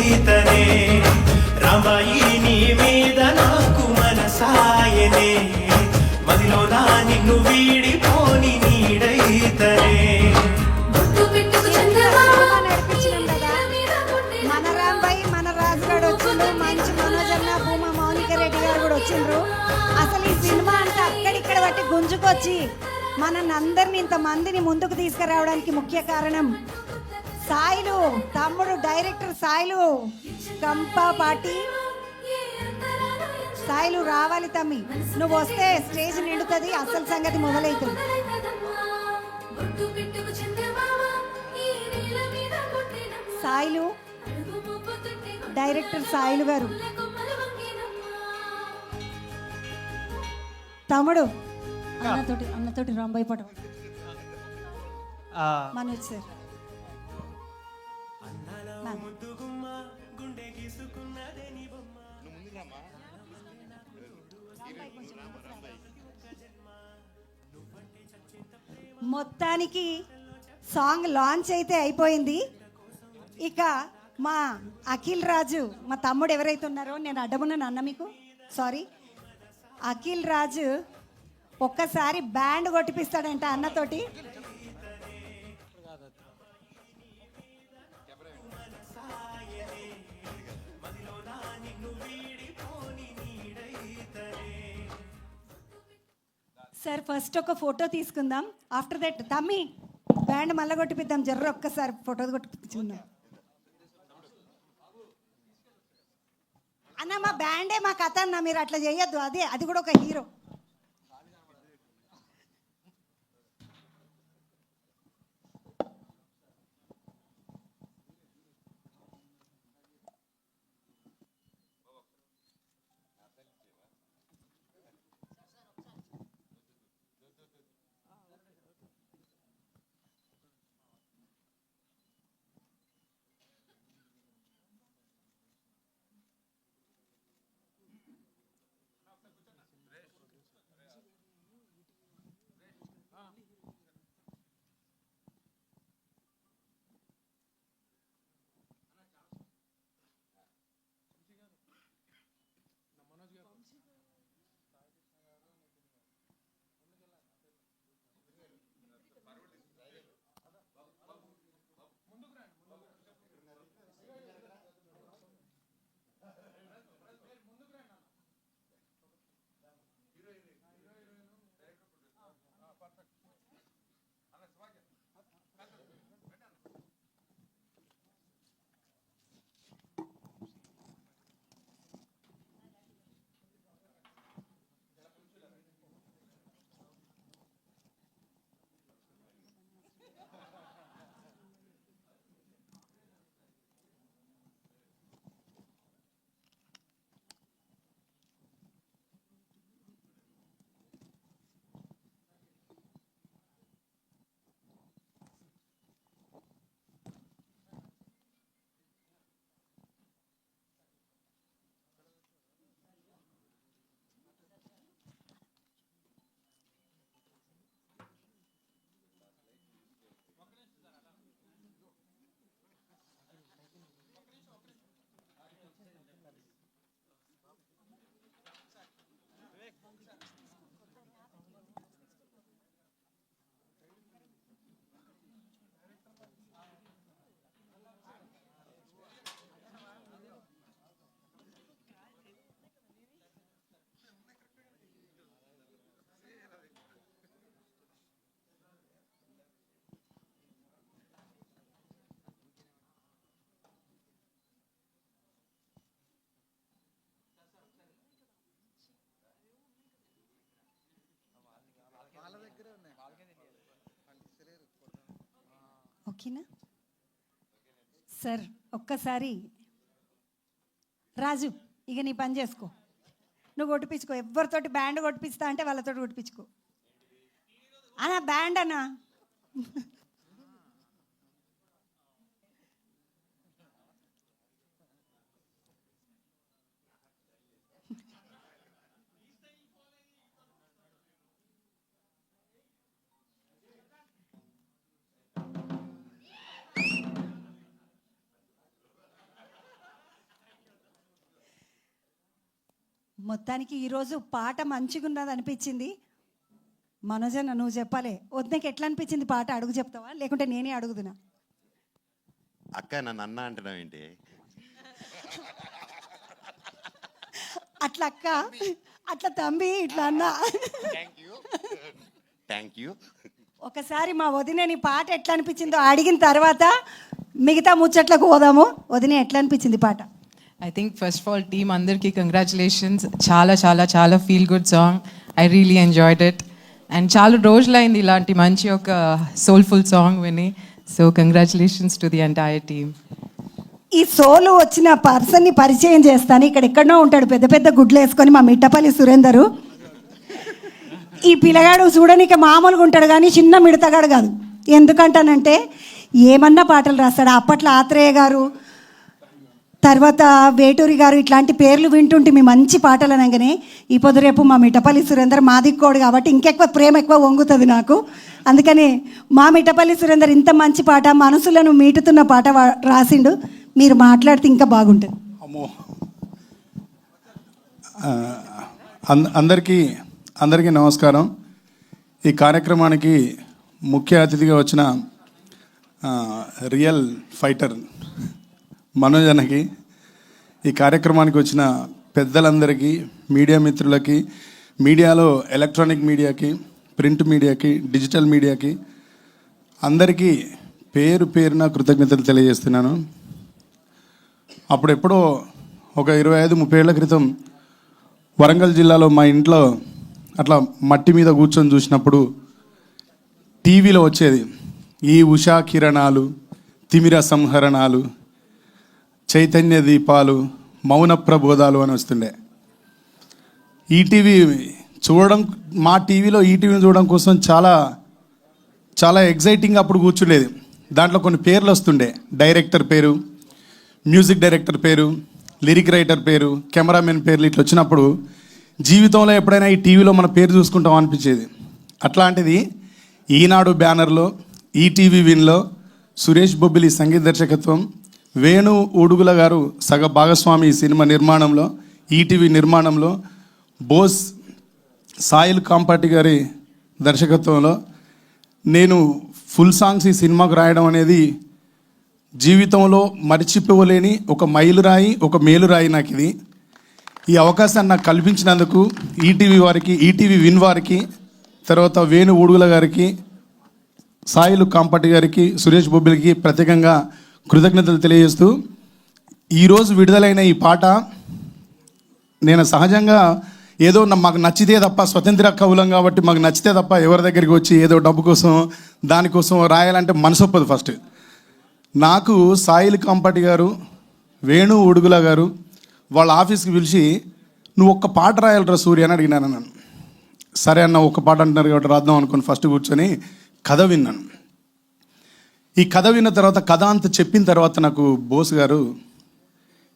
నీడైతనే రమాయి నీ మీద నాకు మనసాయనే మదిలో నా నిన్ను వీడిపోని నీడైతనే మన రాంబాయి మన రాజుగాడు వచ్చిండ్రు, మంచి మనోజన్న భూమా మౌనిక రెడ్డి గారు కూడా వచ్చిండ్రు. అసలు ఈ సినిమా అంతా అక్కడిక్కడ బట్టి గుంజుకొచ్చి మనల్ని అందరిని ఇంతమందిని ముందుకు తీసుకురావడానికి ముఖ్య కారణం సాయిలు తమ్ముడు డైరెక్టర్ సాయిలు కంపాపాటి. సాయిలు రావాలి తమ్మి, నువ్వు వస్తే స్టేజ్ నిండుతుంది, అసలు సంగతి మొదలవుతుంది. సాయిలు డైరెక్టర్ సాయిలు గారు, తమ్ముడు అన్నతోటి రాంబాయి పటం మనోజ్ సార్. మొత్తానికి సాంగ్ లాంచ్ అయితే అయిపోయింది. ఇక మా అఖిల్ రాజు, మా తమ్ముడు ఎవరైతే ఉన్నారో, నేను అడ్డమున్నాను అన్న మీకు సారీ, అఖిల్ రాజు ఒక్కసారి బ్యాండ్ కొట్టిపిస్తాడంట అన్నతోటి. సార్ ఫస్ట్ ఒక ఫోటో తీసుకుందాం, ఆఫ్టర్ దట్ తమ్మి బ్యాండ్ మళ్ళీ కొట్టిపిద్దాం, జర్ర ఒక్కసారి ఫోటో కొట్టిపించుకుందాం అన్న. మా బ్యాండే మా కథ అన్న, మీరు అట్లా చేయొద్దు, అది కూడా ఒక హీరో. ఓకేనా సార్? ఒక్కసారి రాజు, ఇక నీ పని చేసుకో, నువ్వు కొట్టిపించుకో. ఎవరితోటి బ్యాండ్ కొట్టిపిస్తా అంటే వాళ్ళతో కొట్టిపించుకో అన్న, బ్యాండ్ అన్నా. మొత్తానికి ఈరోజు పాట మంచిగా ఉన్నది అనిపించింది. మనోజన్న నువ్వు చెప్పాలి, వద్దకి ఎట్లా అనిపించింది పాట అడుగు చెప్తావా లేకుంటే నేనే అడుగుతున్నా? అక్క నన్ను అన్న అంటున్నావు ఏంటి? అట్లా అక్క, అట్లా తమ్మి, ఇట్లా అన్న. Thank you. ఒకసారి మా వదినని పాట ఎట్లా అనిపించిందో అడిగిన తర్వాత మిగతా ముచ్చట్లకు పోదాము. వదిన ఎట్లా అనిపించింది పాట? I think first of all, team అందరికి congratulations. చాలా చాలా చాలా feel good song. I really enjoyed it. And చాలా రోజులైంది ఇలాంటి మంచి ఒక సోల్ఫుల్ సాంగ్ విని. So congratulations to the entire team. ఈ సోలు వచ్చిన పర్సన్ని పరిచయం చేస్తాను. ఇక్కడ ఎక్కడనో ఉంటాడు పెద్ద పెద్ద గుడ్లు వేసుకొని, మా మిట్టపల్లి సురేందరు. ఈ పిల్లగాడు చూడడానికి మామూలుగా ఉంటాడు కానీ చిన్న మిడతగాడు కాదు. ఎందుకంటానంటే ఏమన్నా పాటలు రాస్తాడు. అప్పట్లో ఆత్రేయ గారు, తర్వాత వేటూరి గారు ఇట్లాంటి పేర్లు వింటుంటే మీ మంచి పాటలు అనగానే ఈ పొద్దు రేపు మా మిట్టపల్లి సురేందర్ మా దిక్కోడు కాబట్టి ఇంకెక్కువ ప్రేమ ఎక్కువ వంగుతుంది నాకు. అందుకని మా మిట్టపల్లి సురేందర్ ఇంత మంచి పాట, మనసులను మీటుతున్న పాట రాసిండు. మీరు మాట్లాడితే ఇంకా బాగుంటుంది. అమ్మో, అందరికీ నమస్కారం. ఈ కార్యక్రమానికి ముఖ్య అతిథిగా వచ్చిన రియల్ ఫైటర్ మనోజ్ అన్నకి, ఈ కార్యక్రమానికి వచ్చిన పెద్దలందరికీ, మీడియా మిత్రులకి, మీడియాలో ఎలక్ట్రానిక్ మీడియాకి, ప్రింట్ మీడియాకి, డిజిటల్ మీడియాకి అందరికీ పేరు పేరున కృతజ్ఞతలు తెలియజేస్తున్నాను. అప్పుడెప్పుడో ఒక 25-30 ఏళ్ల క్రితం వరంగల్ జిల్లాలో మా ఇంట్లో అట్లా మట్టి మీద కూర్చొని చూసినప్పుడు టీవీలో వచ్చేది ఈ ఉషా కిరణాలు, తిమిర సంహరణాలు, చైతన్య దీపాలు, మౌన ప్రబోధాలు అని వస్తుండే. ఈటీవీ చూడడం, మా టీవీలో ఈటీవీని చూడడం కోసం చాలా చాలా ఎగ్జైటింగ్ అప్పుడు కూర్చుండేది. దాంట్లో కొన్ని పేర్లు వస్తుండే, డైరెక్టర్ పేరు, మ్యూజిక్ డైరెక్టర్ పేరు, లిరిక్ రైటర్ పేరు, కెమెరామెన్ పేర్లు ఇట్లా వచ్చినప్పుడు జీవితంలో ఎప్పుడైనా ఈ టీవీలో మన పేరు చూసుకుంటాం అనిపించేది. అట్లాంటిది ఈనాడు బ్యానర్లో, ఈటీవీ విన్లో సురేష్ బొబ్బిలి సంగీత దర్శకత్వం, వేణు ఊడుగుల గారు సగ భాగస్వామి ఈ సినిమా నిర్మాణంలో, ఈటీవీ నిర్మాణంలో, బోస్ సాయిల్ కాంపాటి గారి దర్శకత్వంలో నేను ఫుల్ సాంగ్స్ ఈ సినిమాకు రాయడం అనేది జీవితంలో మరిచిపోలేని ఒక మైలురాయి, ఒక మేలురాయి నాకు ఇది. ఈ అవకాశాన్ని నాకు కల్పించినందుకు ఈటీవీ వారికి, ఈటీవీ విన్ వారికి, తర్వాత వేణు ఊడుగుల గారికి, సాయిలు కాంపాటి గారికి, సురేష్ బొబ్బిలికి ప్రత్యేకంగా కృతజ్ఞతలు తెలియజేస్తూ, ఈరోజు విడుదలైన ఈ పాట నేను సహజంగా ఏదో మాకు నచ్చితే తప్ప, స్వతంత్ర కవులం కాబట్టి మాకు నచ్చితే తప్ప ఎవరి దగ్గరికి వచ్చి ఏదో డబ్బు కోసం దానికోసం రాయాలంటే మనసు ఒప్పదు. ఫస్ట్ నాకు సాయిల్ కాంపాటి గారు, వేణు ఉడుగుల గారు వాళ్ళ ఆఫీస్కి పిలిచి నువ్వు ఒక్క పాట రాయాలరా సూర్య అని అడిగినాను. నన్ను సరే అన్న ఒక్క పాట అంటున్నారు కాబట్టి రాద్దాం అనుకుని ఫస్ట్ కూర్చొని కథ విన్నాను. ఈ కథ విన్న తర్వాత, కథ అంతా చెప్పిన తర్వాత నాకు బోస్ గారు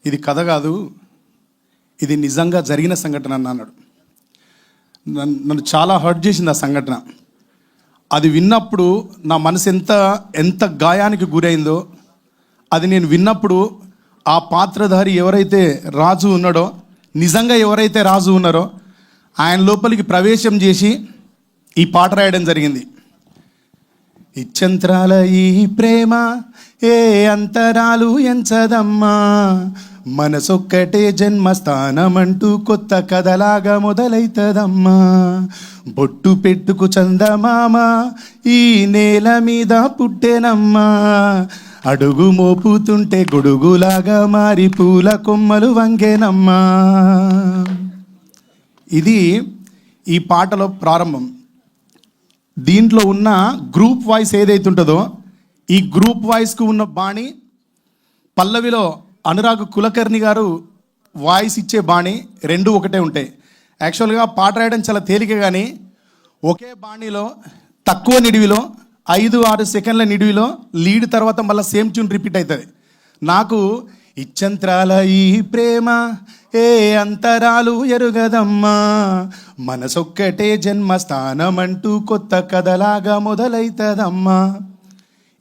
ఇది కథ కాదు, ఇది నిజంగా జరిగిన సంఘటన అన్నాడు. నన్ను చాలా హర్ట్ చేసింది ఆ సంఘటన. అది విన్నప్పుడు నా మనసు ఎంత గాయానికి గురైందో, అది నేను విన్నప్పుడు ఆ పాత్రధారి ఎవరైతే రాజు ఉన్నాడో, నిజంగా ఎవరైతే రాజు ఉన్నారో ఆయన లోపలికి ప్రవేశం చేసి ఈ పాట రాయడం జరిగింది. ఇచ్చంత్రాల ఈ ప్రేమ ఏ అంతరాలు ఎంచదమ్మా, మనసొక్కటే జన్మస్థానమంటూ కొత్త కథలాగా మొదలైతదమ్మా, బొట్టు పెట్టుకు చందమామ ఈ నేల మీద పుట్టెనమ్మా, అడుగు మోపుతుంటే గొడుగులాగా మారి పూల కొమ్మలు వంగేనమ్మా. ఇది ఈ పాటలో ప్రారంభం. దీంట్లో ఉన్న గ్రూప్ వాయిస్ ఏదైతే ఉంటుందో, ఈ గ్రూప్ వాయిస్కు ఉన్న బాణి, పల్లవిలో అనురాగ్ కులకర్ణి గారు వాయిస్ ఇచ్చే బాణి రెండు ఒకటే ఉంటాయి. యాక్చువల్గా పాట రాయడం చాలా తేలిక, కానీ ఒకే బాణీలో తక్కువ నిడివిలో 5-6 సెకండ్ల నిడివిలో లీడ్ తర్వాత మళ్ళీ సేమ్ ట్యూన్ రిపీట్ అవుతుంది. నాకు ఇచ్చంత్రాల ఈ ప్రేమ ఏ అంతరాలు ఎరుగదమ్మా, మనసొక్కటే జన్మస్థానమంటూ కొత్త కథలాగా మొదలైతదమ్మా.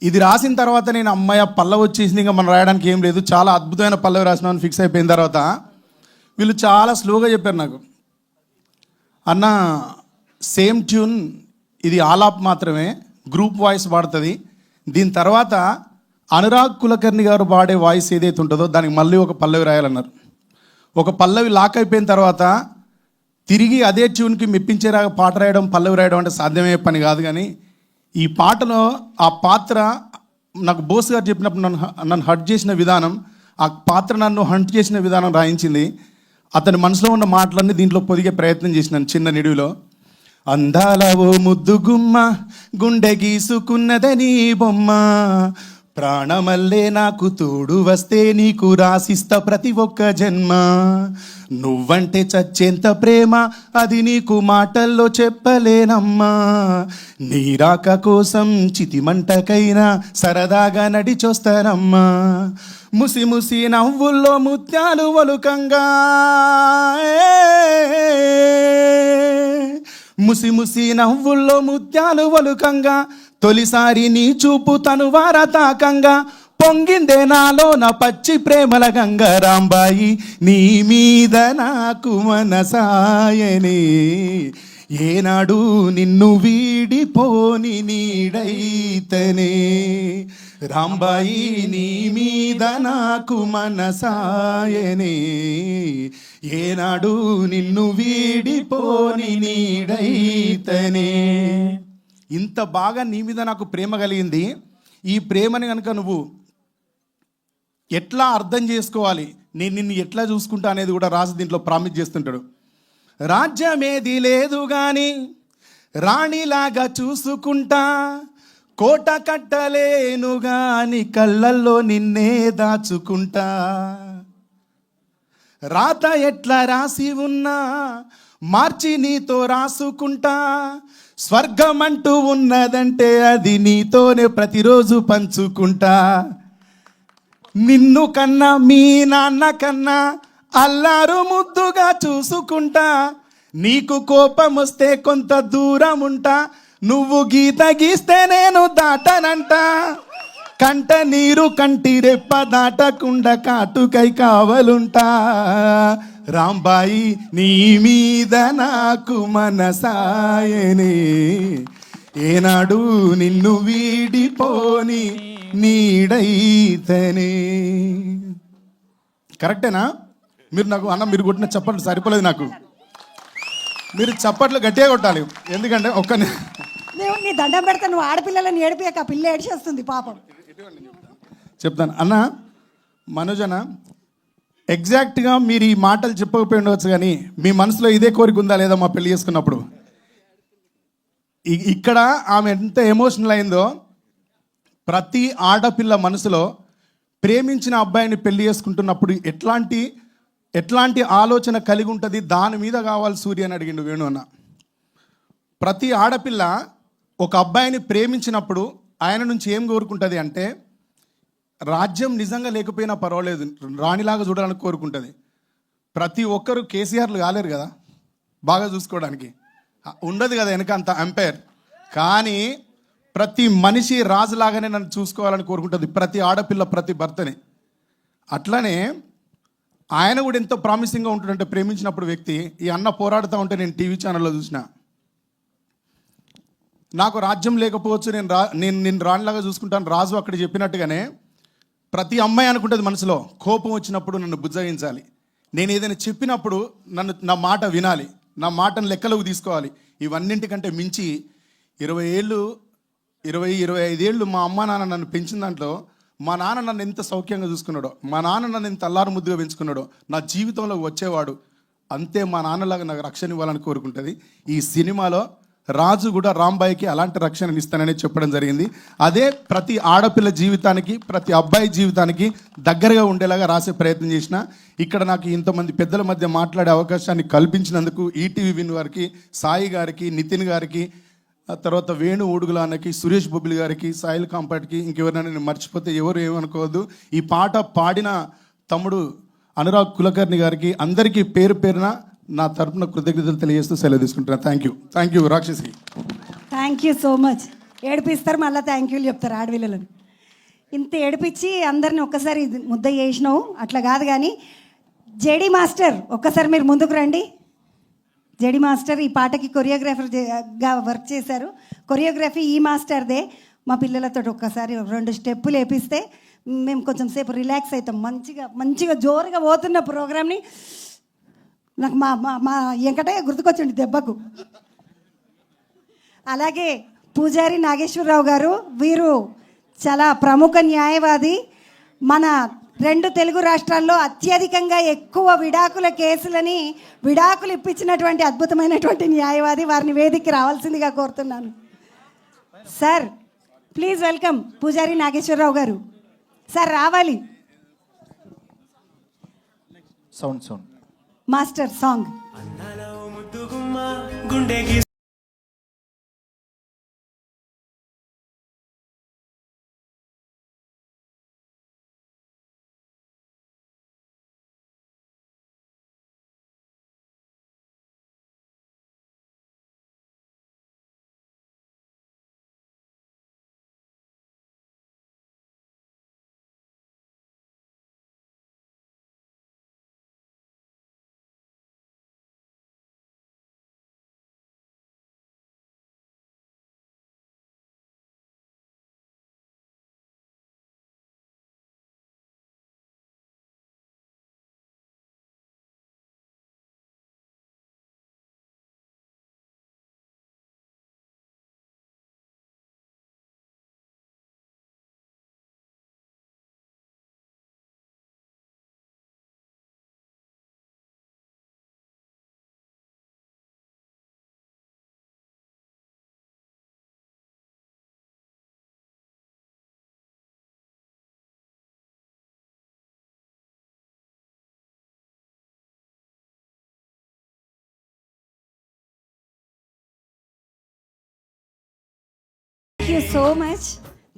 ఇది రాసిన తర్వాత నేను అమ్మాయి పల్లవి వచ్చేసింది, ఇంకా మనం రాయడానికి ఏం లేదు, చాలా అద్భుతమైన పల్లవి రాసినామని ఫిక్స్ అయిపోయిన తర్వాత వీళ్ళు చాలా స్లోగా చెప్పారు నాకు, అన్న సేమ్ ట్యూన్ ఇది ఆలాప్ మాత్రమే, గ్రూప్ వాయిస్ వాడుతుంది, దీని తర్వాత అనురాగ్ కులకర్ణి గారు వాడే వాయిస్ ఏదైతే ఉంటుందో దానికి మళ్ళీ ఒక పల్లవి రాయాలన్నారు. ఒక పల్లవి లాక్ అయిపోయిన తర్వాత తిరిగి అదే ట్యూన్కి మెప్పించేలాగా పాట రాయడం, పల్లవి రాయడం అంటే సాధ్యమయ్యే పని కాదు. కానీ ఈ పాటలో ఆ పాత్ర నాకు బోస్ గారు చెప్పినప్పుడు నన్ను హర్ట్ చేసిన విధానం, ఆ పాత్ర నన్ను హంట్ చేసిన విధానం రాయించింది. అతని మనసులో ఉన్న మాటలన్నీ దీంట్లో పొదిగే ప్రయత్నం చేసినాను చిన్న నిడివిలో. అందాల ఓ ముద్దు గుమ్మ, గుండె గీసుకున్నదని బొమ్మ, ప్రాణమల్లే నాకు తోడు వస్తే నీకు రాసిస్తా ప్రతి ఒక్క జన్మ, నువ్వంటే చచ్చేంత ప్రేమ అది నీకు మాటల్లో చెప్పలేనమ్మా, నీ రాక కోసం చితిమంటకైనా సరదాగా నడిచొస్తానమ్మా, ముసి ముసి నవ్వుల్లో ముత్యాలు ఒలుకంగా, ముసి ముసి నవ్వుల్లో ముత్యాలు ఒలుకంగా, తొలిసారి నీ చూపు తనువార తాకంగా, పొంగిందే నాలో నా పచ్చి ప్రేమల గంగ, రాంబాయి నీ మీద నాకు మనసాయనే, ఏనాడు నిన్ను వీడిపోని నీడైతనే, రాంబాయి నీ మీద నాకు మనసాయనే, ఏనాడు నిన్ను వీడిపోని నీడైతనే. ఇంత బాగా నీ మీద నాకు ప్రేమ కలిగింది. ఈ ప్రేమని కనుక నువ్వు ఎట్లా అర్థం చేసుకోవాలి, నేను నిన్ను ఎట్లా చూసుకుంటా అనేది కూడా రాజు దీంట్లో ప్రామిస్ చేస్తుంటాడు. రాజ్యమేది లేదు కానీ రాణిలాగా చూసుకుంటా, కోట కట్టలేను గాని కళ్ళల్లో నిన్నే దాచుకుంటా, రాత ఎట్లా రాసి ఉన్నా మార్చి నీతో రాసుకుంటా, స్వర్గం అంటూ ఉన్నదంటే అది నీతోనే ప్రతిరోజు పంచుకుంటా, నిన్ను కన్నా మీ నాన్న కన్నా అల్లారు ముద్దుగా చూసుకుంటా, నీకు కోపం వస్తే కొంత దూరం ఉంటా, నువ్వు గీత గీస్తే నేను దాటనంట, కంట నీరు కంటి రెప్ప దాటకుండా కాటుకై కావలుంటా, రాంబాయి నీ మీద నాకు మనసాయనే, ఏనాడు నిన్ను వీడిపోని నీడైతనే. కరెక్టేనా? మీరు నాకు అన్న మీరు కొట్టిన చప్పట్లు సరిపోలేదు నాకు, మీరు చప్పట్లు గట్టిగా కొట్టాలి. ఎందుకంటే దేవుడు నీ దండం పెడతా, నువ్వు ఆడపిల్లలను ఏడిపోయాక పిల్ల ఏడ్చేస్తుంది పాపం. చెప్తాను అన్న. మనోజన ఎగ్జాక్ట్గా మీరు ఈ మాటలు చెప్పకపోయి ఉండవచ్చు, కానీ మీ మనసులో ఇదే కోరిక ఉందా లేదా మా పెళ్లి చేసుకున్నప్పుడు? ఇక్కడ ఆమె ఎంత ఎమోషనల్ అయిందో, ప్రతి ఆడపిల్ల మనసులో ప్రేమించిన అబ్బాయిని పెళ్లి చేసుకుంటున్నప్పుడు ఎట్లాంటి ఆలోచన కలిగి ఉంటుంది, దాని మీద కావాలి సూర్య అని అడిగిండు వేణు అన్న. ప్రతి ఆడపిల్ల ఒక అబ్బాయిని ప్రేమించినప్పుడు ఆయన నుంచి ఏం కోరుకుంటుంది అంటే, రాజ్యం నిజంగా లేకపోయినా పర్వాలేదు రాణిలాగా చూడాలని కోరుకుంటుంది. ప్రతి ఒక్కరు కేసీఆర్లు కాలేరు కదా బాగా చూసుకోవడానికి, ఉండదు కదా వెనక అంత అంపైర్. కానీ ప్రతి మనిషి రాజులాగానే నన్ను చూసుకోవాలని కోరుకుంటుంది ప్రతి ఆడపిల్ల, ప్రతి భర్తని. అట్లనే ఆయన కూడా ఎంతో ప్రామిసింగ్గా ఉంటుందంటే ప్రేమించినప్పుడు వ్యక్తి. ఈ అన్న పోరాడుతూ ఉంటే నేను టీవీ ఛానల్లో చూసిన, నాకు రాజ్యం లేకపోవచ్చు, నేను రాణిలాగా చూసుకుంటాను రాజు అక్కడ చెప్పినట్టుగానే ప్రతి అమ్మాయి అనుకుంటుంది మనసులో, కోపం వచ్చినప్పుడు నన్ను బుజ్జగించాలి, నేను ఏదైనా చెప్పినప్పుడు నా మాట వినాలి, నా మాటను లెక్కలోకి తీసుకోవాలి. ఇవన్నింటికంటే మించి 25 ఏళ్ళు మా అమ్మ నాన్న నన్ను పెంచిన దాంట్లో మా నాన్న నన్ను ఎంత సౌఖ్యంగా చూసుకున్నాడో, మా నాన్న నన్ను ఎంత అల్లారు ముద్దుగా పెంచుకున్నాడో, నా జీవితంలోకి వచ్చేవాడు అంతే మా నాన్నలాగా నాకు రక్షణ ఇవ్వాలని కోరుకుంటుంది. ఈ సినిమాలో రాజు కూడా రాంబాయికి అలాంటి రక్షణ ఇస్తానని చెప్పడం జరిగింది. అదే ప్రతి ఆడపిల్ల జీవితానికి, ప్రతి అబ్బాయి జీవితానికి దగ్గరగా ఉండేలాగా రాసే ప్రయత్నం చేసిన. ఇక్కడ నాకు ఇంతమంది పెద్దల మధ్య మాట్లాడే అవకాశాన్ని కల్పించినందుకు ఈటీవీ విన్ వారికి, సాయి గారికి, నితిన్ గారికి, తర్వాత వేణు ఊడుగులాన్నకి, సురేష్ బొబ్బిలి గారికి, సాయిల్ కాంపాట్కి, ఇంకెవరైనా నేను మర్చిపోతే ఎవరు ఏమనుకోవద్దు. ఈ పాట పాడిన తమ్ముడు అనురాగ్ కులకర్ణి గారికి అందరికీ పేరు పేరున నా తరపున కృతజ్ఞతలు తెలియజేస్తూ సెలవు తీసుకుంటున్నాను. థ్యాంక్ యూ రాక్షసి. Thank you so much. ఏడిపిస్తారు మళ్ళీ థ్యాంక్ యూలు చెప్తారు ఆడవిళ్ళని. ఇంత ఏడిపించి అందరిని ఒక్కసారి ముద్ద చేసినావు అట్లా కాదు, కానీ జేడి మాస్టర్ ఒక్కసారి మీరు ముందుకు రండి. జేడి మాస్టర్ ఈ పాటకి కొరియోగ్రాఫర్గా వర్క్ చేశారు. కొరియోగ్రఫీ ఈ మాస్టర్దే. మా పిల్లలతో ఒక్కసారి 2 స్టెప్పులు వేపిస్తే మేము కొంచెం సేపు రిలాక్స్ అవుతాం. మంచిగా జోరుగా పోతున్న ప్రోగ్రామ్ని నాకు మా మా మా వెంకటయ్య గుర్తుకొచ్చండి దెబ్బకు. అలాగే పూజారి నాగేశ్వరరావు గారు, వీరు చాలా ప్రముఖ న్యాయవాది. మన 2 తెలుగు రాష్ట్రాల్లో అత్యధికంగా ఎక్కువ విడాకుల కేసులని విడాకులు ఇప్పించినటువంటి అద్భుతమైనటువంటి న్యాయవాది. వారిని వేదికకి రావాల్సిందిగా కోరుతున్నాను. సార్ ప్లీజ్ వెల్కమ్ పూజారి నాగేశ్వరరావు గారు. సార్ రావాలి. Sound master song. అన్నాలో ముద్దుగుమ్మ గుండెకి థ్యాంక్ యూ సో మచ్.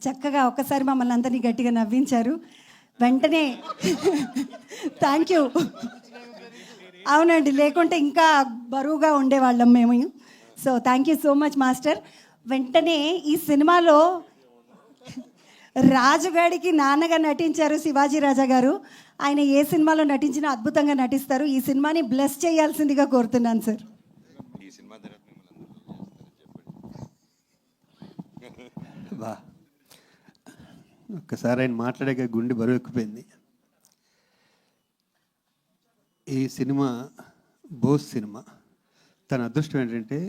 చక్కగా ఒక్కసారి మమ్మల్ని అందరినీ గట్టిగా నవ్వించారు. వెంటనే థ్యాంక్ యూ. అవునండి, లేకుంటే ఇంకా బరువుగా ఉండేవాళ్ళం మేము. So thank you so much master. వెంటనే ఈ సినిమాలో రాజుగాడికి నాన్నగా నటించారు శివాజీ రాజా గారు. ఆయన ఏ సినిమాలో నటించినా అద్భుతంగా నటిస్తారు. ఈ సినిమాని బ్లెస్ చేయాల్సిందిగా కోరుతున్నాను సార్. బా ఒక్కసారి ఆయన మాట్లాడాక గుండె బరువు ఎక్కిపోయింది. ఈ సినిమా బోస్ సినిమా. తన అదృష్టం ఏంటంటే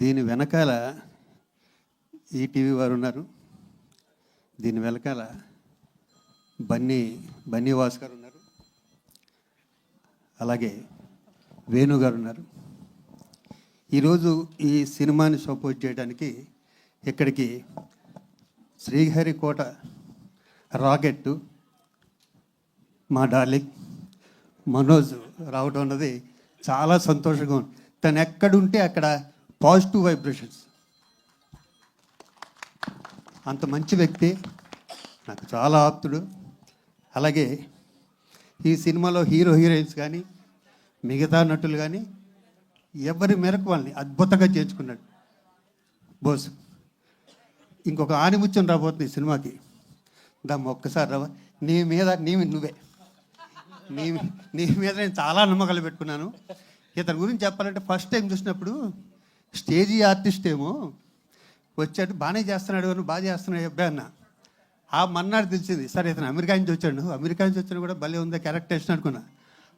దీని వెనకాల ఈటీవీ వారు ఉన్నారు, దీని వెనకాల బన్నీవాస్ గారు ఉన్నారు, అలాగే వేణు గారు ఉన్నారు. ఈరోజు ఈ సినిమాని సపోర్ట్ చేయడానికి ఇక్కడికి శ్రీహరికోట రాకెట్టు మా డార్లింగ్ మనోజ్ రావడం అన్నది చాలా సంతోషంగా ఉంది. తను ఎక్కడుంటే అక్కడ పాజిటివ్ వైబ్రేషన్స్. అంత మంచి వ్యక్తి, నాకు చాలా ఆప్తుడు. అలాగే ఈ సినిమాలో హీరోయిన్స్ కానీ మిగతా నటులు కానీ ఎవరి మేరకు వాళ్ళని అద్భుతంగా చేర్చుకున్నాడు బోస్. ఇంకొక ఆనిముత్యం రాబోతుంది ఈ సినిమాకి. దమ్మ ఒక్కసారి రావా. నువ్వే నీ మీద నేను చాలా నమ్మకాలు పెట్టుకున్నాను. ఇతని గురించి చెప్పాలంటే ఫస్ట్ టైం చూసినప్పుడు స్టేజీ ఆర్టిస్ట్ ఏమో వచ్చాడు, బాగానే చేస్తున్నాడు, బాగా చేస్తున్నాడు అబ్బాయి అన్న. ఆ మన్నాడు తెలిసింది, సరే ఇతను అమెరికా నుంచి వచ్చాడు, అమెరికా నుంచి వచ్చినా కూడా భలే ఉందా క్యారెక్టరేషన్ అనుకున్నా.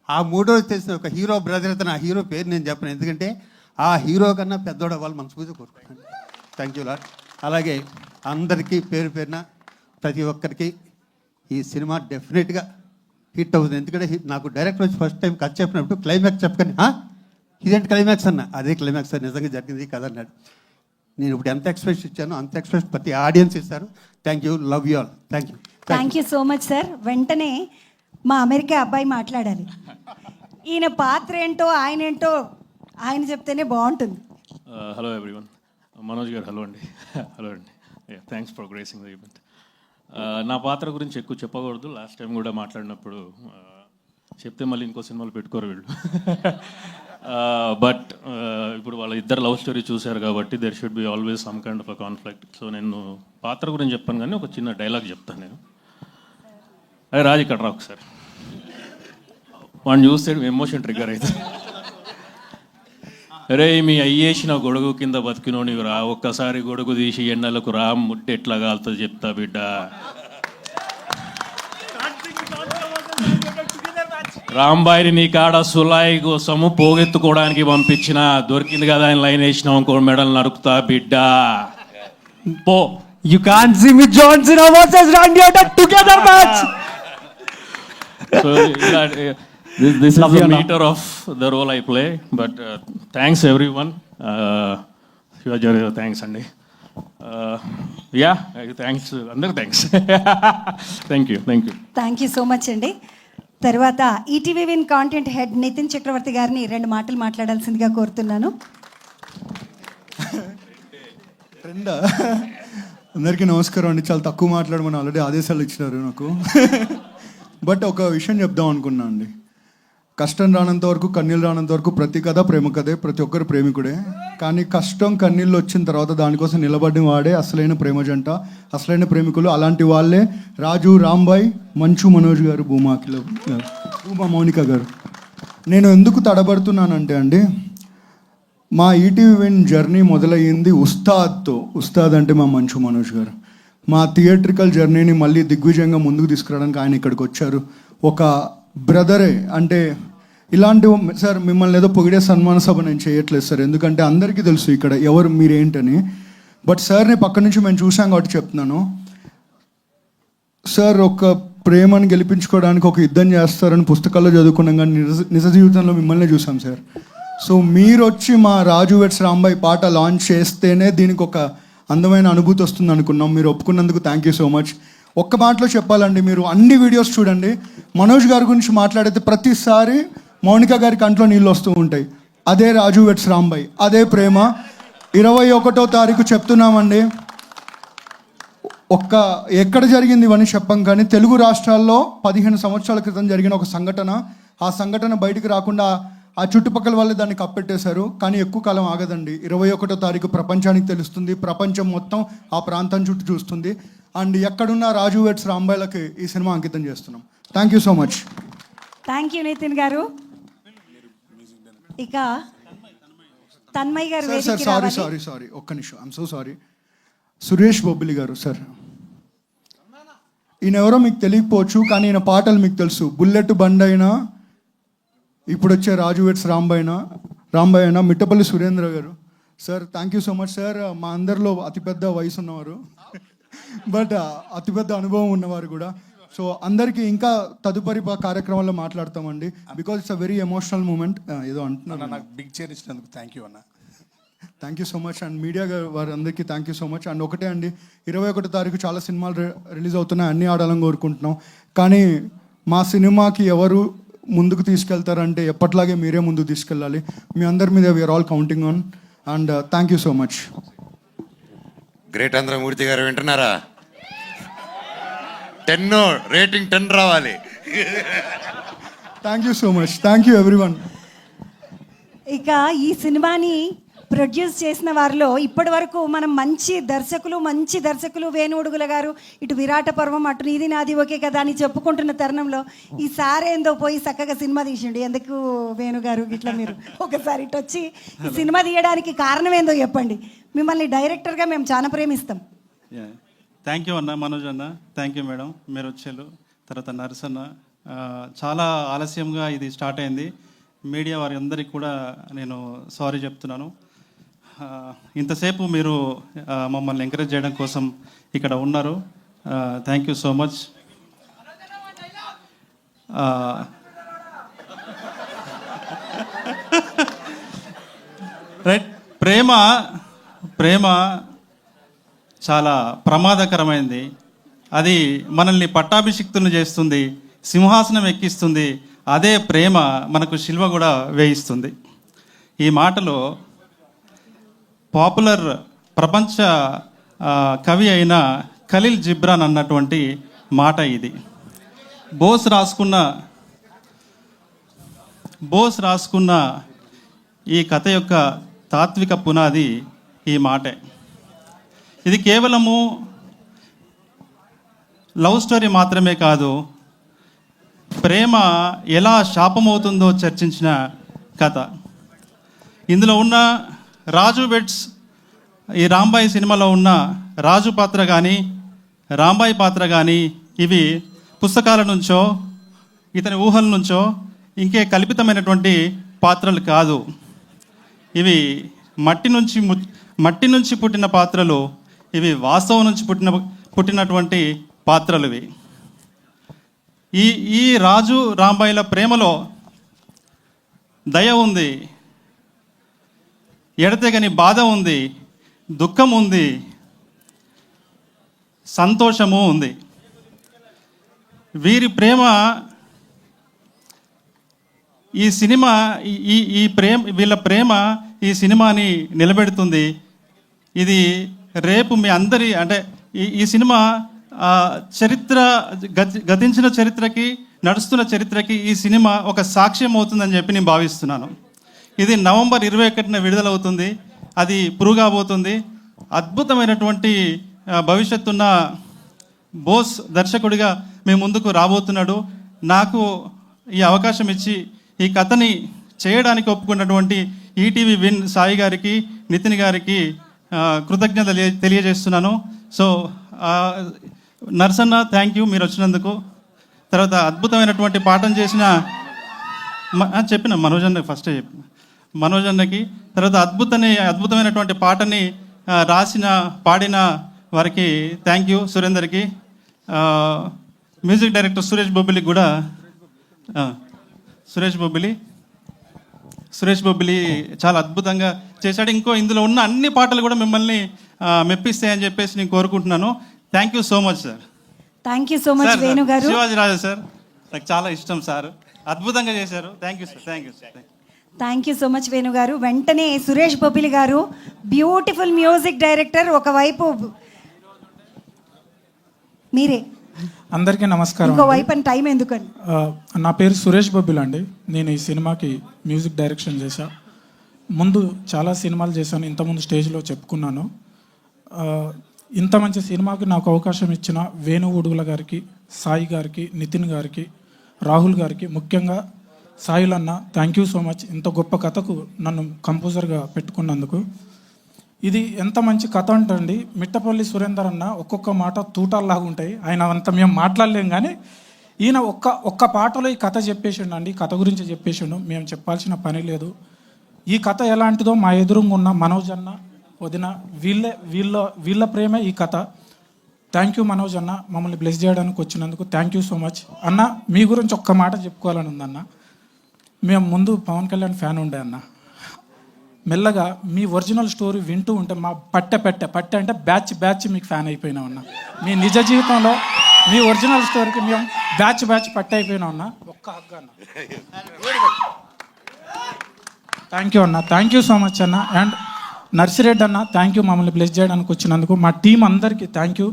ఆ 3వ రోజు తెలిసిన ఒక హీరో బ్రదర్. అతను ఆ హీరో పేరు నేను చెప్పను, ఎందుకంటే ఆ హీరో కన్నా పెద్దోడు వాళ్ళు మనస్ఫూర్తిగా కోరుకుంటాను. Thank you lot. అలాగే అందరికీ పేరు పేరున ప్రతి ఒక్కరికి ఈ సినిమా డెఫినెట్గా హిట్ అవుతుంది. ఎందుకంటే నాకు డైరెక్టర్ వచ్చి ఫస్ట్ టైం కథ చెప్పినప్పుడు క్లైమాక్స్ చెప్పకని ఇదేంటి క్లైమాక్స్ అన్న, అదే క్లైమాక్స్ సార్, నిజంగా జరిగింది కథ అన్నాడు. నేను ఇప్పుడు ఎంత ఎక్స్ప్రెస్ ఇచ్చానో అంత ఎక్స్ప్రెస్ ప్రతి ఆడియన్స్ ఇస్తారు. Thank you, love you all. Thank you so much sir. వెంటనే మా అమెరికా అబ్బాయి మాట్లాడాలి. ఈయన పాత్ర ఏంటో ఆయన ఏంటో ఆయన చెప్తేనే బాగుంటుంది. Hello everyone. మనోజ్ గారు హలో అండి. హలో అండి, thanks for gracing the event. నా పాత్ర గురించి ఎక్కువ చెప్పకూడదు. లాస్ట్ టైం కూడా మాట్లాడినప్పుడు చెప్తే మళ్ళీ ఇంకో సినిమాలు పెట్టుకోరు వీళ్ళు. బట్ ఇప్పుడు వాళ్ళ ఇద్దరు లవ్ స్టోరీ చూశారు కాబట్టి there should be always some kind of a conflict. So నేను పాత్ర గురించి చెప్పాను కానీ ఒక చిన్న డైలాగ్ చెప్తాను నేను. అదే రాజు ఇక్కడ రా ఒకసారి. వాడిని చూస్తే ఎమోషన్ ట్రిగ్గర్ అవుతుంది. అరే మీ అయ్యేసిన గొడుగు కింద బతికినో నీవు రా, ఒక్కసారి గొడుగు తీసి ఎండలకు రా, ముట్టి ఎట్లా కాలుతుంది చెప్తా బిడ్డ. రాంబాయిని నీ కాడ సులాయి కోసము పోగెత్తుకోవడానికి పంపించిన, దొరికింది కదా ఆయన లైన్ వేసినాం ఇంకో మెడల్ నరుకుతా బిడ్డ పో. You can't see me John Cena versus Randy Orton together match. So this is the meter of the role I play. But thanks everyone. Shivaji, thanks Andy. Yeah, thanks. Another thanks. Thank you. Thank you so much అండి. తర్వాత ETV Win content head Nitin Chakravarthy గారిని 2 మాటలు మాట్లాడాల్సిందిగా కోరుతున్నాను. Friend అందరికీ నమస్కారం అండి. చాలా తక్కువ మాట్లాడమని ఆల్రెడీ ఆదేశాలు ఇచ్చినారు నాకు. బట్ ఒక విషయం చెప్దాం అనుకున్నా అండి. కష్టం రానంత వరకు, కన్నీళ్ళు రానంత వరకు ప్రతి కథ ప్రేమ కథే, ప్రతి ఒక్కరు ప్రేమికుడే. కానీ కష్టం కన్నీళ్ళు వచ్చిన తర్వాత దానికోసం నిలబడిన వాడే అసలైన ప్రేమ జంట, అసలైన ప్రేమికులు. అలాంటి వాళ్ళే రాజు, రాంబాయ్, మంచు మనోజ్ గారు, భూమా మౌనిక గారు. నేను ఎందుకు తడబడుతున్నానంటే అండి, మా ఈటీవీ విన్ జర్నీ మొదలయ్యింది ఉస్తాద్తో. ఉస్తాద్ అంటే మా మంచు మనోజ్ గారు. మా థియేట్రికల్ జర్నీని మళ్ళీ దిగ్విజయంగా ముందుకు తీసుకురావడానికి ఆయన ఇక్కడికి వచ్చారు. ఒక బ్రదరే. అంటే ఇలాంటి సార్ మిమ్మల్ని ఏదో పొగిడే సన్మాన సభ నేను చేయట్లేదు సార్, ఎందుకంటే అందరికీ తెలుసు ఇక్కడ ఎవరు మీరేంటని. బట్ సార్ని పక్క నుంచి మేము చూసాం కాబట్టి చెప్తున్నాను. సార్ ఒక ప్రేమను గెలిపించుకోవడానికి ఒక యుద్ధం చేస్తారని పుస్తకాల్లో చదువుకున్నాం, కానీ నిజ జీవితంలో మిమ్మల్ని చూసాం సార్. సో మీరు వచ్చి మా రాజు వెట్స్ రాంబాయ్ పాట లాంచ్ చేస్తేనే దీనికి ఒక అందమైన అనుభూతి వస్తుంది అనుకున్నాం. మీరు ఒప్పుకున్నందుకు థ్యాంక్ యూ సో మచ్. ఒక్క మాటలో చెప్పాలండి, మీరు అన్ని వీడియోస్ చూడండి, మనోజ్ గారి గురించి మాట్లాడితే ప్రతిసారి మౌనిక గారి కంట్లో నీళ్ళు వస్తూ ఉంటాయి. అదే రాజు వెట్స్ రాంబాయ్, అదే ప్రేమ. 21వ తారీఖు చెప్తున్నామండి. ఎక్కడ జరిగింది ఇవన్నీ చెప్పం, కానీ తెలుగు రాష్ట్రాల్లో 15 సంవత్సరాల క్రితం జరిగిన ఒక సంఘటన. ఆ సంఘటన బయటికి రాకుండా ఆ చుట్టుపక్కల వాళ్ళే దాన్ని కప్పెట్టేశారు. కానీ ఎక్కువ కాలం ఆగదండి. 21వ తారీఖు ప్రపంచానికి తెలుస్తుంది, ప్రపంచం మొత్తం ఆ ప్రాంతం చుట్టూ చూస్తుంది. అండ్ ఎక్కడున్న రాజు వెట్స్ రాంబాయ్లకి ఈ సినిమా అంకితం చేస్తున్నాం. Thank you so much. Thank you Nitin garu. ఇక తన్మయ్ గారు. సారీ ఒక్క నిమిషం, I'm so sorry. Suresh Bobbili garu sir, ఈయన ఎవరో మీకు తెలియకపోవచ్చు, కానీ ఈయన పాటలు మీకు తెలుసు. బుల్లెట్ బండ్ అయినా, ఇప్పుడు వచ్చే రాజు వెట్స్ రాంబాయ్ అయినా, మిట్టపల్లి సురేంద్ర గారు. Sir thank you so much sir. మా అందరిలో అతిపెద్ద వయసు ఉన్నవారు, బట్ అతిపెద్ద అనుభవం ఉన్నవారు కూడా. సో అందరికీ ఇంకా తదుపరి కార్యక్రమాల్లో మాట్లాడతామండి, because it's a very emotional moment. ఏదో అంటున్నాను, నాకు బిగ్ చైర్ ఇచ్చినందుకు థ్యాంక్ యూ అన్న. Thank you so much. And media వారందరికీ thank you so much. And ఒకటే అండి, 21వ తారీఖు చాలా సినిమాలు రిలీజ్ అవుతున్నాయి, అన్నీ ఆడాలని కోరుకుంటున్నాం. కానీ మా సినిమాకి ఎవరు ముందుకు తీసుకెళ్తారంటే ఎప్పట్లాగే మీరే ముందుకు తీసుకెళ్ళాలి. మీ అందరి మీద we're all counting on. And thank you so much. Great Andhramurthy గారు వింటున్నారా? 10 రేటింగ్ 10 రావాలి. Thank you so much. Thank you everyone. ఇక ఈ సినిమాని ప్రొడ్యూస్ చేసిన వారిలో ఇప్పటి వరకు మనం మంచి దర్శకులు వేణుడుగుల గారు, ఇటు విరాట పర్వం, అటు నీది నాది ఓకే కదా అని చెప్పుకుంటున్న తరుణంలో ఈసారి ఏందో పోయి చక్కగా సినిమా తీసిండు. ఎందుకు వేణుగారు ఇట్లా మీరు ఒకసారి ఇటు వచ్చి ఈ సినిమా తీయడానికి కారణం ఏందో చెప్పండి. మిమ్మల్ని డైరెక్టర్గా మేము చాలా ప్రేమిస్తాం. థ్యాంక్ యూ అన్న, మనోజ్ అన్న. థ్యాంక్ యూ మేడం, మీరు వచ్చేలు. తర్వాత నరసన్న, చాలా ఆలస్యంగా ఇది స్టార్ట్ అయింది. మీడియా వారి అందరికీ కూడా నేను సారీ చెప్తున్నాను. ఇంతసేపు మీరు మమ్మల్ని ఎంకరేజ్ చేయడం కోసం ఇక్కడ ఉన్నారు. Thank you so much. Right. ప్రేమ చాలా ప్రమాదకరమైంది. అది మనల్ని పట్టాభిషిక్తులను చేస్తుంది, సింహాసనం ఎక్కిస్తుంది. అదే ప్రేమ మనకు శిల్వ కూడా వేయిస్తుంది. ఈ మాటలో పాపులర్ ప్రపంచ కవి అయిన ఖలీల్ జిబ్రాన్ అన్నటువంటి మాట ఇది. బోస్ రాసుకున్న ఈ కథ యొక్క తాత్విక పునాది ఈ మాటే. ఇది కేవలము లవ్ స్టోరీ మాత్రమే కాదు, ప్రేమ ఎలా శాపమవుతుందో చర్చించిన కథ. ఇందులో ఉన్న రాజు వెడ్స్, ఈ రాంబాయి సినిమాలో ఉన్న రాజు పాత్ర కానీ రాంబాయి పాత్ర కానీ ఇవి పుస్తకాల నుంచో ఇతని ఊహల నుంచో ఇంకే కల్పితమైనటువంటి పాత్రలు కాదు. ఇవి మట్టి నుంచి పుట్టిన పాత్రలు. ఇవి వాస్తవం నుంచి పుట్టినటువంటి పాత్రలు ఇవి. ఈ రాజు రాంబాయిల ప్రేమలో దయ ఉంది, ఎడతెగని బాధ ఉంది, దుఃఖం ఉంది, సంతోషము ఉంది. వీరి ప్రేమ ఈ సినిమా వీళ్ళ ప్రేమ ఈ సినిమాని నిలబెడుతుంది. ఇది రేపు మీ అందరి అంటే ఈ సినిమా చరిత్ర గతించిన చరిత్రకి నడుస్తున్న చరిత్రకి ఈ సినిమా ఒక సాక్ష్యం అవుతుందని చెప్పి నేను భావిస్తున్నాను. ఇది నవంబర్ 21న విడుదలవుతుంది. అది ప్రూవ్ కాబోతుంది. అద్భుతమైనటువంటి భవిష్యత్తున్న బోస్ దర్శకుడిగా మేము ముందుకు రాబోతున్నాడు. నాకు ఈ అవకాశం ఇచ్చి ఈ కథని చేయడానికి ఒప్పుకున్నటువంటి ఈటీవీ విన్ సాయి గారికి, నితిన్ గారికి కృతజ్ఞతలు తెలియజేస్తున్నాను. సో నర్సన్న, థ్యాంక్ యూ మీరు వచ్చినందుకు. తర్వాత అద్భుతమైనటువంటి పాఠం చేసిన చెప్పిన మనోజన్న, ఫస్టే చెప్పిన మనోజన్నకి. తర్వాత అద్భుతమైనటువంటి పాటని రాసిన పాడిన వారికి థ్యాంక్ యూ. సురేందర్కి, మ్యూజిక్ డైరెక్టర్ సురేష్ బొబ్బిలికి కూడా, సురేష్ బొబ్బిలి చాలా అద్భుతంగా చేశాడు. ఇందులో ఉన్న అన్ని పాటలు కూడా మిమ్మల్ని మెప్పిస్తాయని చెప్పేసి నేను కోరుకుంటున్నాను. Thank you so much sir. Thank you so much Venu గారు. శివాజీ రాజా సార్ నాకు చాలా ఇష్టం సార్, అద్భుతంగా చేశారు. Thank you sir. Thank you so much Venu గారు. వెంటనే సురేష్ బొబ్బిలి గారు, బ్యూటిఫుల్ మ్యూజిక్ డైరెక్టర్. ఒకవైపు మీరే, అందరికీ నమస్కారం. ఇంకోవైపు అని టైం ఎందుకని. నా పేరు సురేష్ బొబ్బిల్ అండి. నేను ఈ సినిమాకి మ్యూజిక్ డైరెక్షన్ చేశా. ముందు చాలా సినిమాలు చేశాను, ఇంతకుముందు స్టేజ్లో చెప్పుకున్నాను. ఇంత మంచి సినిమాకి నాకు అవకాశం ఇచ్చిన వేణు ఉడుగుల గారికి, సాయి గారికి, నితిన్ గారికి, రాహుల్ గారికి, ముఖ్యంగా సాయిలన్న థ్యాంక్ యూ సో మచ్. ఇంత గొప్ప కథకు నన్ను కంపోజర్గా పెట్టుకున్నందుకు. ఇది ఎంత మంచి కథ అంటండి. మిట్టపల్లి సురేందర్ అన్న ఒక్కొక్క మాట తూటాల్లాగా ఉంటాయి. ఆయన అంత మేము మాట్లాడలేం, కానీ ఈయన ఒక్క పాటలో ఈ కథ చెప్పేసిండు అండి. కథ గురించి చెప్పేసిండు, మేము చెప్పాల్సిన పని లేదు. ఈ కథ ఎలాంటిదో మా ఎదురుగా ఉన్న మనోజ్ అన్న, వదిన, వీళ్ళ ప్రేమే ఈ కథ. థ్యాంక్ యూ మనోజ్ అన్న, మమ్మల్ని బ్లెస్ చేయడానికి వచ్చినందుకు థ్యాంక్ యూ సో మచ్ అన్న. మీ గురించి ఒక్క మాట చెప్పుకోవాలని ఉందన్న. మేము ముందు పవన్ కళ్యాణ్ ఫ్యాన్ ఉండే అన్న. మెల్లగా మీ ఒరిజినల్ స్టోరీ వింటూ ఉంటే మా పట్టె అంటే బ్యాచ్ మీకు ఫ్యాన్ అయిపోయినాం అన్న. మీ నిజ జీవితంలో మీ ఒరిజినల్ స్టోరీకి మేము బ్యాచ్ పట్టు అయిపోయినాం అన్న. ఒక్క హగ్గు అన్న. థ్యాంక్ యూ అన్న, థ్యాంక్ యూ సో మచ్ అన్న. అండ్ నర్సిరెడ్డి అన్న థ్యాంక్ యూ, మమ్మల్ని బ్లెస్ చేయడానికి వచ్చినందుకు. మా టీం అందరికీ థ్యాంక్ యూ.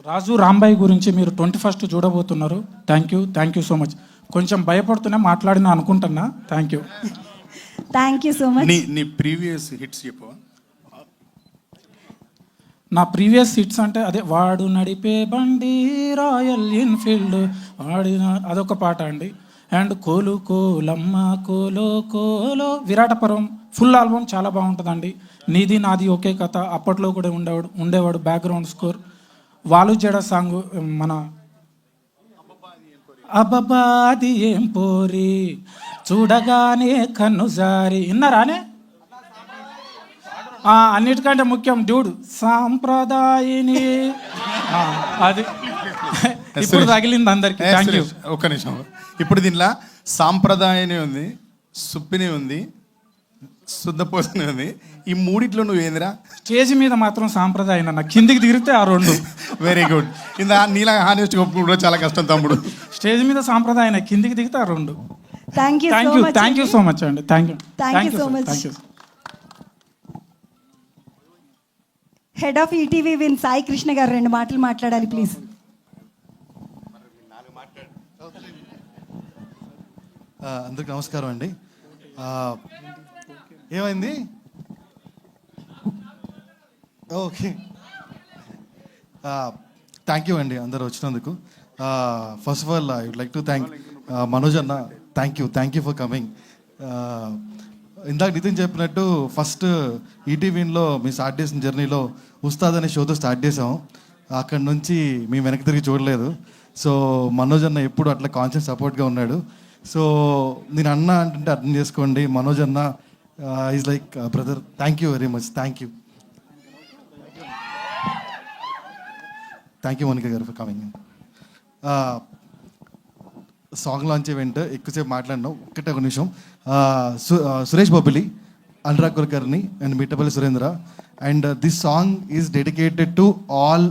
రాజు రాంబాయి గురించి మీరు 21st చూడబోతున్నారు. Thank you so much. కొంచెం భయపడుతూనే మాట్లాడినా అనుకుంటున్నా. Thank you so much. నీ ప్రీవియస్ హిట్స్ చెప్పు. నా ప్రీవియస్ హిట్స్ అంటే అదే వాడు నడిపే బండి రాయల్ ఎన్ఫీల్డ్ వాడిన అదొక పాట అండి. అండ్ కోలు కోలమ్మ కోలో విరాటపురం ఫుల్ ఆల్బమ్ చాలా బాగుంటుందండి. నీది నాది ఒకే కథ అప్పట్లో కూడా ఉండేవాడు బ్యాక్గ్రౌండ్ స్కోర్. వాలు జడ సాంగ్, మన అబ్బబ్బా అది ఏం పోరి చూడగానే కన్ను జారి విన్నారానే. అన్నిటికంటే ముఖ్యం డ్యూడ్ సాంప్రదాయని, అది ఇప్పుడు తగిలింది అందరికి. Thank you. ఒక్క నిమిషం. ఇప్పుడు దీనిలో సాంప్రదాయని ఉంది, సుప్పిని ఉంది, శుద్ధపోసని ఉంది. ఈ మూడిట్లో నువ్వు ఏందిరా? స్టేజ్ మీద మాత్రం సాంప్రదాయం అన్న, కిందికి దిగితే ఆ రెండు. Very good. నీలా హానెస్ట్ ఒప్పుకుంటూ చాలా కష్టం తమ్ముడు. స్టేజ్ మీద సాంప్రదాయం, కిందికి దిగితే ఆ రెండు. థ్యాంక్ యూ సో మచ్ అండి. Thank you so much. Head of ETV Win Sai Krishna గారు 2 మాటలు మాట్లాడాలి ప్లీజ్. అందరికి నమస్కారం అండి. ఏమైంది? ఓకే, థ్యాంక్ యూ అండి అందరు వచ్చినందుకు. First of all I would like to thank Manoj అన్న. Thank you for coming. ఇందాక నితిన్ చెప్పినట్టు ఫస్ట్ ఈటీవీలో మీ స్టార్ట్ చేసిన జర్నీలో ఉస్తాద్ అనే షోతో స్టార్ట్ చేసాం. అక్కడి నుంచి మేము వెనక్కి తిరిగి చూడలేదు. సో మనోజ్ అన్న ఎప్పుడు అట్లా కాన్షియస్ సపోర్ట్గా ఉన్నాడు. సో నేను అన్న అంటే అర్థం చేసుకోండి, మనోజ్ అన్న is like brother. Thank you very much. Thank you Monika గారు for coming. Song launch event ఎక్కువసేపు మాట్లాడినాం. ఒక నిమిషం. Suresh Bobbili, Anurag Kulkarni and Mittapalli Surendra. And this song is dedicated to all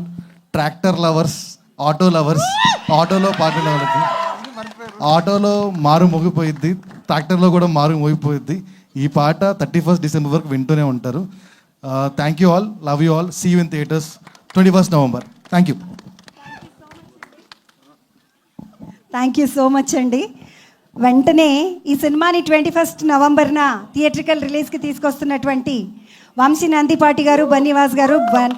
tractor lovers, auto lovers. ఆటోలో పాటల వాళ్ళకి, ఆటోలో మారు మోగిపోయిద్ది, ట్రాక్టర్లో కూడా మారు మోగిపోయిద్ది. ఈ పాట 31st December వరకు వింటూనే ఉంటారు. Thank you all, love you all, see you in theatres 21st November. Thank you. Thank you so much అండి. వెంటనే ఈ సినిమాని 21st నవంబర్న థియేట్రికల్ రిలీజ్కి తీసుకొస్తున్నటువంటి వంశీ నందిపాటి గారు, బన్నీవాస్ గారు.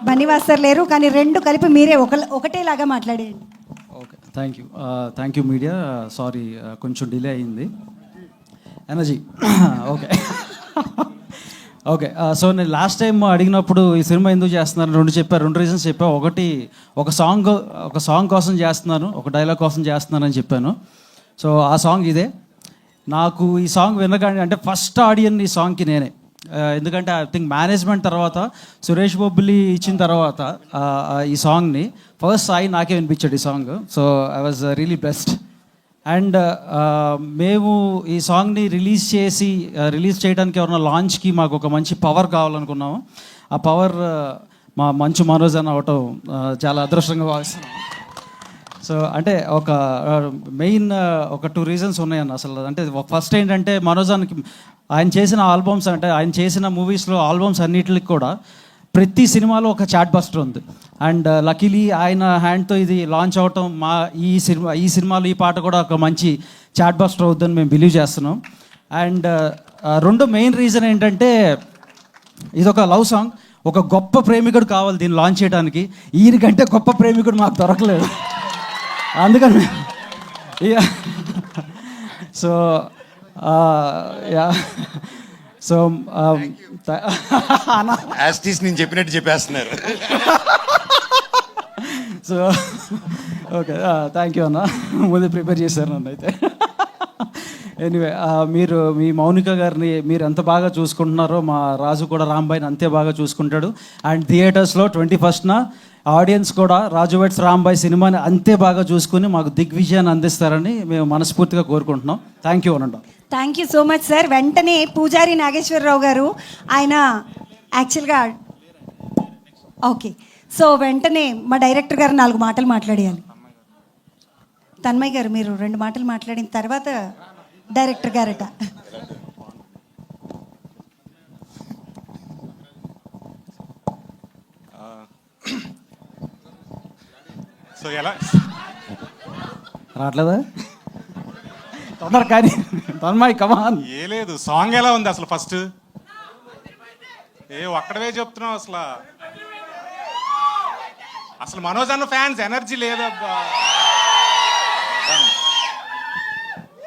బన్నీవాస్ సార్ లేరు, కానీ రెండు కలిపి మీరే ఒకటేలాగా మాట్లాడేయండి. Okay, thank you media. Sorry కొంచెం డిలే అయింది. Energy okay okay. సో నేను లాస్ట్ టైం అడిగినప్పుడు ఈ సినిమా ఎందుకు చేస్తున్నాను రెండు రీజన్స్ చెప్పాను. ఒకటి ఒక సాంగ్ కోసం చేస్తున్నాను, ఒక డైలాగ్ కోసం చేస్తున్నానని చెప్పాను. సో ఆ సాంగ్ ఇదే. నాకు ఈ సాంగ్ వినగానే అంటే ఫస్ట్ ఆడియన్ ఈ సాంగ్కి నేనే. ఎందుకంటే ఐ థింక్ మేనేజ్మెంట్ తర్వాత సురేష్ బొబ్బిలి ఇచ్చిన తర్వాత ఈ సాంగ్ని ఫస్ట్ సాయి నాకే వినిపించాడు ఈ song. So I was really blessed. And మేము ఈ సాంగ్ని రిలీజ్ చేయడానికి ఎవరైనా లాంచ్కి మాకు ఒక మంచి పవర్ కావాలనుకున్నాము. ఆ పవర్ మా మంచు మనోజ్ అన్న అవటం చాలా అదృష్టంగా భావిస్తున్నాం. సో అంటే ఒక మెయిన్ ఒక 2 రీజన్స్ ఉన్నాయన్న అసలు. అంటే ఫస్ట్ ఏంటంటే మనోజ్ అన్నకి ఆయన చేసిన ఆల్బమ్స్, అంటే ఆయన చేసిన మూవీస్లో ఆల్బమ్స్ అన్నిటికి కూడా ప్రతి సినిమాలో ఒక చాట్ బస్టర్ ఉంది. అండ్ లక్కీలీ ఆయన హ్యాండ్తో ఇది లాంచ్ అవటం మా ఈ సినిమాలో ఈ పాట కూడా ఒక మంచి చాట్ బస్టర్ అవుతుందని మేము బిలీవ్ చేస్తున్నాం. అండ్ రెండో మెయిన్ రీజన్ ఏంటంటే ఇది ఒక లవ్ సాంగ్. ఒక గొప్ప ప్రేమికుడు కావాలి దీన్ని లాంచ్ చేయడానికి. ఈయనకంటే గొప్ప ప్రేమికుడు మాకు దొరకలేదు. అందుకని సో సో యాస్టీస్ నేను చెప్పినట్టు చెప్పేస్తున్నారు. సో ఓకే, థ్యాంక్ యూ అన్న, ముందే ప్రిపేర్ చేశారు నన్ను అయితే. ఎనీవే, మీరు మీ మౌనిక గారిని మీరు ఎంత బాగా చూసుకుంటున్నారో మా రాజు కూడా రాంబాయిని అంతే బాగా చూసుకుంటాడు. అండ్ థియేటర్స్లో 21st ఆడియన్స్ కూడా రాజు వెడ్స్ రాంబాయ్ సినిమాని అంతే బాగా చూసుకుని మాకు దిగ్విజయాన్ని అందిస్తారని మేము మనస్ఫూర్తిగా కోరుకుంటున్నాం. థ్యాంక్ యూ అనండి. Thank you so much sir. వెంటనే పూజారి నాగేశ్వరరావు గారు, ఆయన యాక్చువల్గా ఓకే. సో వెంటనే మా డైరెక్టర్ గారు 4 మాటలు మాట్లాడేయాలి. తన్మయ్ గారు మీరు 2 మాటలు మాట్లాడిన తర్వాత డైరెక్టర్ గారట. సో ఎలా రావట్లేదా తొందర కానీ తన్మయ్ కమాన్. ఏ లేదు, సాంగ్ ఎలా ఉంది అసలు? ఫస్ట్ ఒక్కడవే చెప్తున్నావు అసలు మనోజ్ అన్న ఫ్యాన్స్ ఎనర్జీ లేదబ్బా.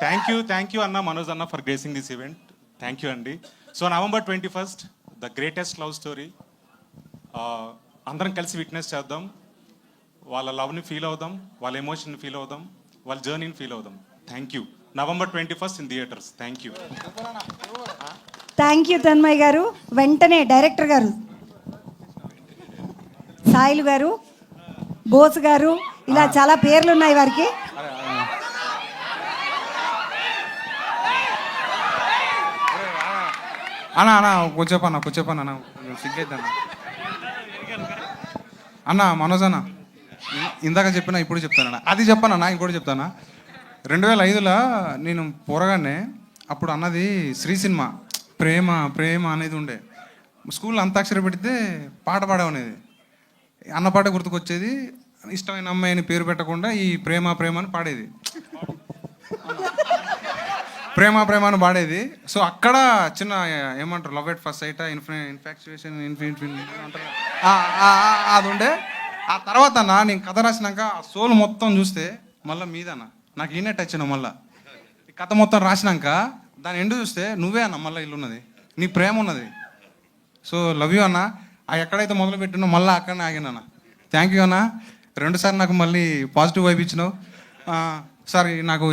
థ్యాంక్ యూ అన్న, మనోజ్ అన్న, for gracing this event. Thank you అండి. So November 21st the greatest love story. అందరం కలిసి విట్నెస్ చేద్దాం. వాళ్ళ లవ్ని ఫీల్ అవుదాం, వాళ్ళ ఎమోషన్ని ఫీల్ అవుదాం, వాళ్ళ జర్నీని ఫీల్ అవుదాం. Thank you. November 21st in theatres. Thank you. Thank you Tanmay గారు. వెంటనే డైరెక్టర్ గారు సాయిలు గారు, బోస్ గారు, ఇలా చాలా పేర్లు ఉన్నాయి వారికి. అన్నా కూర్చోపన్నా సిగ్గైతే అన్న మనోజ్ అన్న, ఇందాక చెప్పినా ఇప్పుడు చెప్తానన్నా, అది చెప్పానన్నా ఇంకోటి చెప్తానా. 2005లో నేను పోరగానే అప్పుడు అన్నది శ్రీ సినిమా ప్రేమ అనేది ఉండే. స్కూల్లో అంతాక్షరి పెడితే పాట పాడమనేది. అన్న పాట గుర్తుకొచ్చేది. ఇష్టమైన అమ్మాయిని పేరు పెట్టకుండా ఈ ప్రేమ అని పాడేది. ప్రేమ అని పాడేది. సో అక్కడ చిన్న ఏమంటారు love at first site, infatuation అంటారు, అది ఉండే. ఆ తర్వాత నేను కథ రాసినాక ఆ సోల్ మొత్తం చూస్తే మళ్ళీ మీదన్న నాకు ఈయనే టచ్ అయినా మళ్ళీ ఈ కథ మొత్తం రాసినాక దాని ఎండు చూస్తే నువ్వే అన్న మళ్ళీ ఇల్లు ఉన్నది, నీ ప్రేమ ఉన్నది. సో లవ్ యూ అన్న. ఆ ఎక్కడైతే మొదలు పెట్టినో మళ్ళీ అక్కడనే ఆగినా. థ్యాంక్ యూ అన్న. 2 సార్లు నాకు మళ్ళీ పాజిటివ్ వైబ్ ఇచ్చినావు. సార్ నాకు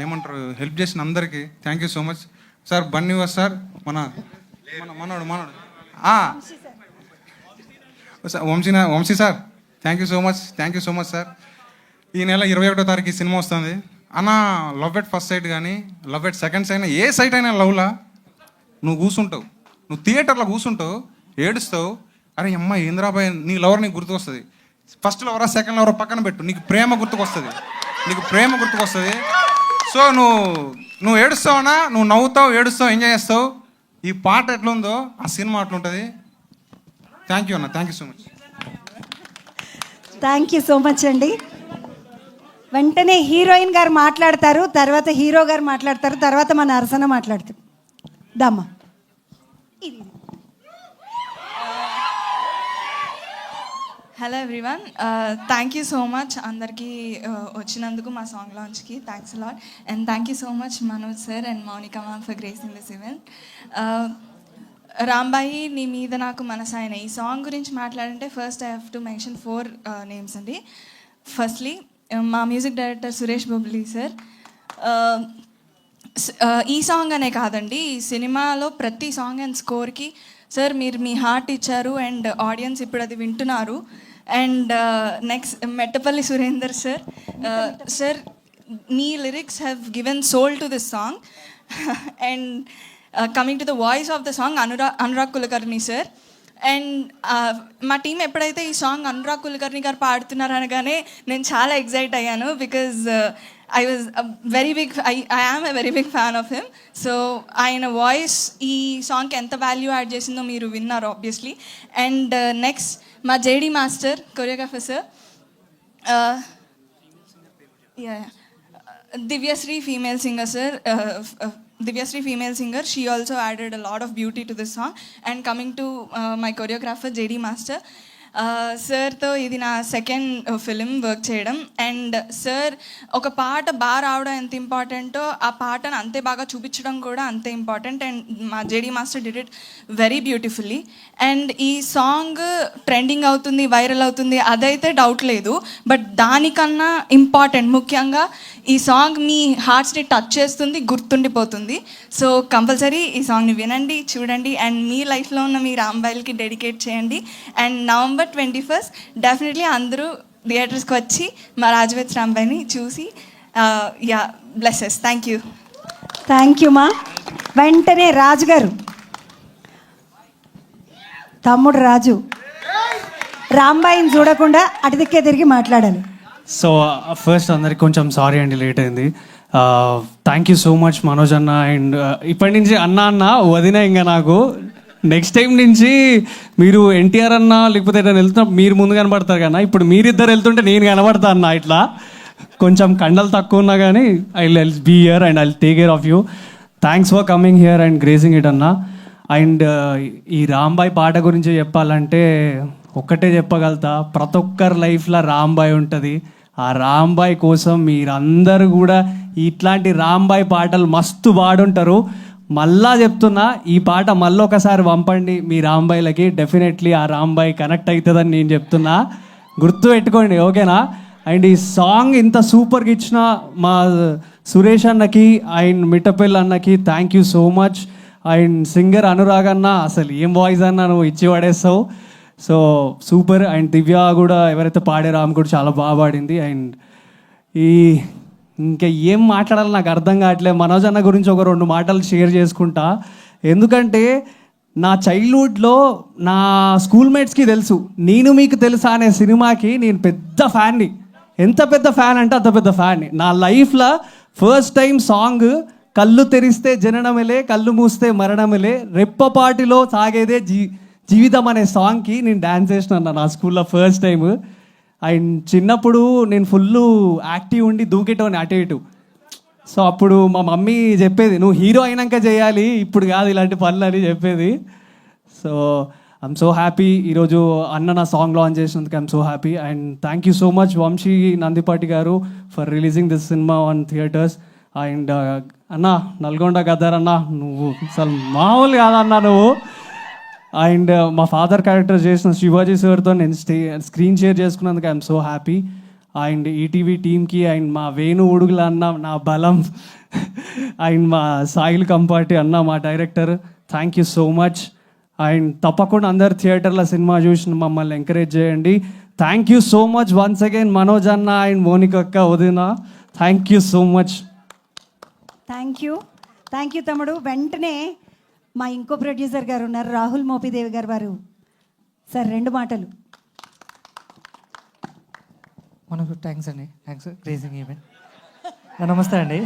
ఏమంటారు హెల్ప్ చేసిన అందరికీ thank you so much sir. Bunny sir మన మనోడు Vamshi sir thank you so much sir. ఈ నెల 21వ తారీఖు ఈ సినిమా వస్తుంది అన్న. లవ్ ఎట్ ఫస్ట్ సైట్ కానీ లవ్ ఎట్ సెకండ్ సైట్ అయినా ఏ సైట్ అయినా లవ్లా నువ్వు కూర్చుంటావు, నువ్వు థియేటర్లో కూర్చుంటావు, ఏడుస్తావు. అరే అమ్మ ఏంద్రాబాయ్ నీ లవర్ నీకు గుర్తుకొస్తుంది. ఫస్ట్ లవరా సెకండ్ లవరా పక్కన పెట్టు, నీకు ప్రేమ గుర్తుకొస్తుంది. సో నువ్వు ఏడుస్తావనా, నువ్వు నవ్వుతావు, ఏడుస్తావు, ఎంజాయ్ చేస్తావు. ఈ పాట ఎట్లుందో ఆ సినిమా అట్లుంటుంది. థ్యాంక్ యూ అన్న. Thank you so much. Thank you so much అండి. వెంటనే హీరోయిన్ గారు మాట్లాడతారు, తర్వాత హీరో గారు మాట్లాడతారు, తర్వాత మన అరసన మాట్లాడతారు. దమ్మా hello everyone, thank you so much అందరికీ వచ్చినందుకు మా సాంగ్ లాంచ్కి. Thanks a lot and thank you so much Manoj sir and Mounika ma'am for gracing this event. Rambai నీ మీద నాకు మనసాయన ఈ సాంగ్ గురించి మాట్లాడంటే first I have to mention 4 names అండి. ఫస్ట్లీ మా music director Suresh Bobbili sir. ఈ సాంగ్ అనే కాదండి, ఈ సినిమాలో ప్రతి సాంగ్ అండ్ స్కోర్కి సార్ మీరు మీ హార్ట్ ఇచ్చారు అండ్ ఆడియన్స్ ఇప్పుడు అది వింటున్నారు. And next Mettapalli Surender sir. Sir మీ lyrics have given soul to this song. And coming to the voice of the song Anurag Kulkarni sir. And మా టీం ఎప్పుడైతే ఈ సాంగ్ అనురాగ్ కులకర్ణి గారు పాడుతున్నారు అనగానే నేను చాలా ఎగ్జైట్ అయ్యాను. Because I am a very big fan of him. So ఆయన వాయిస్ ఈ సాంగ్కి ఎంత వాల్యూ యాడ్ చేసిందో మీరు విన్నారు ఆబ్వియస్లీ. అండ్ నెక్స్ట్ మా JD master choreographer sir Divyasri female singer sir. Divyasri female singer, she also added a lot of beauty to this song. And coming to my choreographer JD Master, సార్తో ఇది నా second film work చేయడం. And sir ఒక పాట బాగా రావడం ఎంత ఇంపార్టెంటో ఆ పాటను అంతే బాగా చూపించడం కూడా అంతే ఇంపార్టెంట్. అండ్ మా JD master did it very beautifully. And ఈ సాంగ్ ట్రెండింగ్ అవుతుంది, వైరల్ అవుతుంది, అదైతే డౌట్ లేదు. బట్ దానికన్నా ఇంపార్టెంట్ ముఖ్యంగా ఈ సాంగ్ మీ హార్ట్స్ని టచ్ చేస్తుంది, గుర్తుండిపోతుంది. సో కంపల్సరీ ఈ సాంగ్ని వినండి, చూడండి అండ్ మీ లైఫ్లో ఉన్న మీ రాంబాయిల్కి డెడికేట్ చేయండి. అండ్ November 21st డెఫినెట్లీ అందరూ థియేటర్స్కి వచ్చి మా రాజవేత్ రాంబాయిని చూసి బ్లెస్సెస్. థ్యాంక్ యూ మా. వెంటనే రాజు గారు, తమ్ముడు రాజు రాంబాయిని చూడకుండా అటుదిక్కే తిరిగి మాట్లాడాలి. సో ఫస్ట్ అందరికి కొంచెం సారీ అండి, లేట్ అయింది. Thank you so much Manoj అన్న. అండ్ ఇప్పటి నుంచి అన్న వదిన ఇంకా నాకు నెక్స్ట్ టైం నుంచి మీరు ఎన్టీఆర్ అన్న లేకపోతే ఏదైనా వెళ్తున్నప్పుడు మీరు ముందు కనబడతారు కన్నా, ఇప్పుడు మీరిద్దరు వెళ్తుంటే నేను కనబడతా అన్న. ఇట్లా కొంచెం కండలు తక్కువ ఉన్నా కానీ I be here and I take care of you. Thanks for coming here and gracing it అన్న. అండ్ ఈ రాంబాయ్ పాట గురించి చెప్పాలంటే ఒక్కటే చెప్పగలుగుతా, ప్రతి ఒక్కరి లైఫ్లో రాంబాయ్ ఉంటుంది. ఆ రాంబాయ్ కోసం మీరందరూ కూడా ఇట్లాంటి రాంబాయ్ పాటలు మస్తు పాడుంటారు. మళ్ళా చెప్తున్నా, ఈ పాట మళ్ళీ ఒకసారి పంపండి మీ రాంబాయిలకి, డెఫినెట్లీ ఆ రాంబాయ్ కనెక్ట్ అవుతుందని నేను చెప్తున్నా, గుర్తు పెట్టుకోండి, ఓకేనా? అండ్ ఈ సాంగ్ ఇంత సూపర్గా ఇచ్చిన మా సురేష్ అన్నకి అండ్ మిట్టపల్లి అన్నకి thank you so much. And singer Anurag అన్న, అసలు ఏం వాయిస్ అన్న నువ్వు ఇచ్చి పడేస్తావు, సో సూపర్. అండ్ దివ్య కూడా ఎవరైతే పాడారో ఆమె కూడా చాలా బాగా పాడింది. అండ్ ఈ ఇంకా ఏం మాట్లాడాలో నాకు అర్థం కావట్లేదు. మనోజ్ అన్న గురించి ఒక 2 మాటలు షేర్ చేసుకుంటా. ఎందుకంటే నా చైల్డ్హుడ్లో నా స్కూల్మేట్స్కి తెలుసు, నేను మీకు తెలుసా అనే సినిమాకి నేను పెద్ద ఫ్యాన్ని. ఎంత పెద్ద ఫ్యాన్ అంటే అంత పెద్ద ఫ్యాన్ని. నా లైఫ్లో ఫస్ట్ టైం సాంగ్ కళ్ళు తెరిస్తే జననమేలే, కళ్ళు మూస్తే మరణమేలే, రెప్పపాటిలో సాగేదే జీవితం అనే సాంగ్కి నేను డ్యాన్స్ చేసిన నా స్కూల్లో ఫస్ట్ టైం. అండ్ చిన్నప్పుడు నేను ఫుల్ యాక్టివ్ ఉండి దూకేటోని అటు ఇటు. సో అప్పుడు మా మమ్మీ చెప్పేది, నువ్వు హీరో అయినాక చేయాలి, ఇప్పుడు కాదు ఇలాంటి పనులు అని చెప్పేది. సో ఐఎమ్ సో హ్యాపీ ఈరోజు అన్న నా సాంగ్ లాంచ్ చేసినందుకు I'm so happy and thank you so much Vamsi Nandipati గారు ఫర్ రిలీజింగ్ దిస్ సినిమా ఆన్ థియేటర్స్ అండ్ అన్న నల్గొండ గద్దర్ అన్న నువ్వు అసలు మామూలు కాదన్నా నువ్వు అండ్ మా ఫాదర్ క్యారెక్టర్ చేసిన శివాజీ సార్తో నేను స్క్రీన్ షేర్ చేసుకున్నందుకు I'm so happy and ETV టీమ్కి అండ్ మా వేణు ఉడుగుల అన్న నా బలం అండ్ మా సాయిల్ కంపాటి అన్న మా director thank you so much and తప్పకుండా అందరు థియేటర్లో సినిమా చూసి మమ్మల్ని ఎంకరేజ్ చేయండి thank you so much once again Manoj అన్న అండ్ మోనిక అక్క వదిన thank you so much. Thank you తమ్ముడు. వెంటనే మా ఇంకో ప్రొడ్యూసర్ గారు ఉన్నారు రాహుల్ మోపిదేవి గారు వారు సార్ 2 మాటలు. మనకు థ్యాంక్స్ అండి, థ్యాంక్స్ క్రేజింగ్ ఈవెంట్. నమస్తే అండి.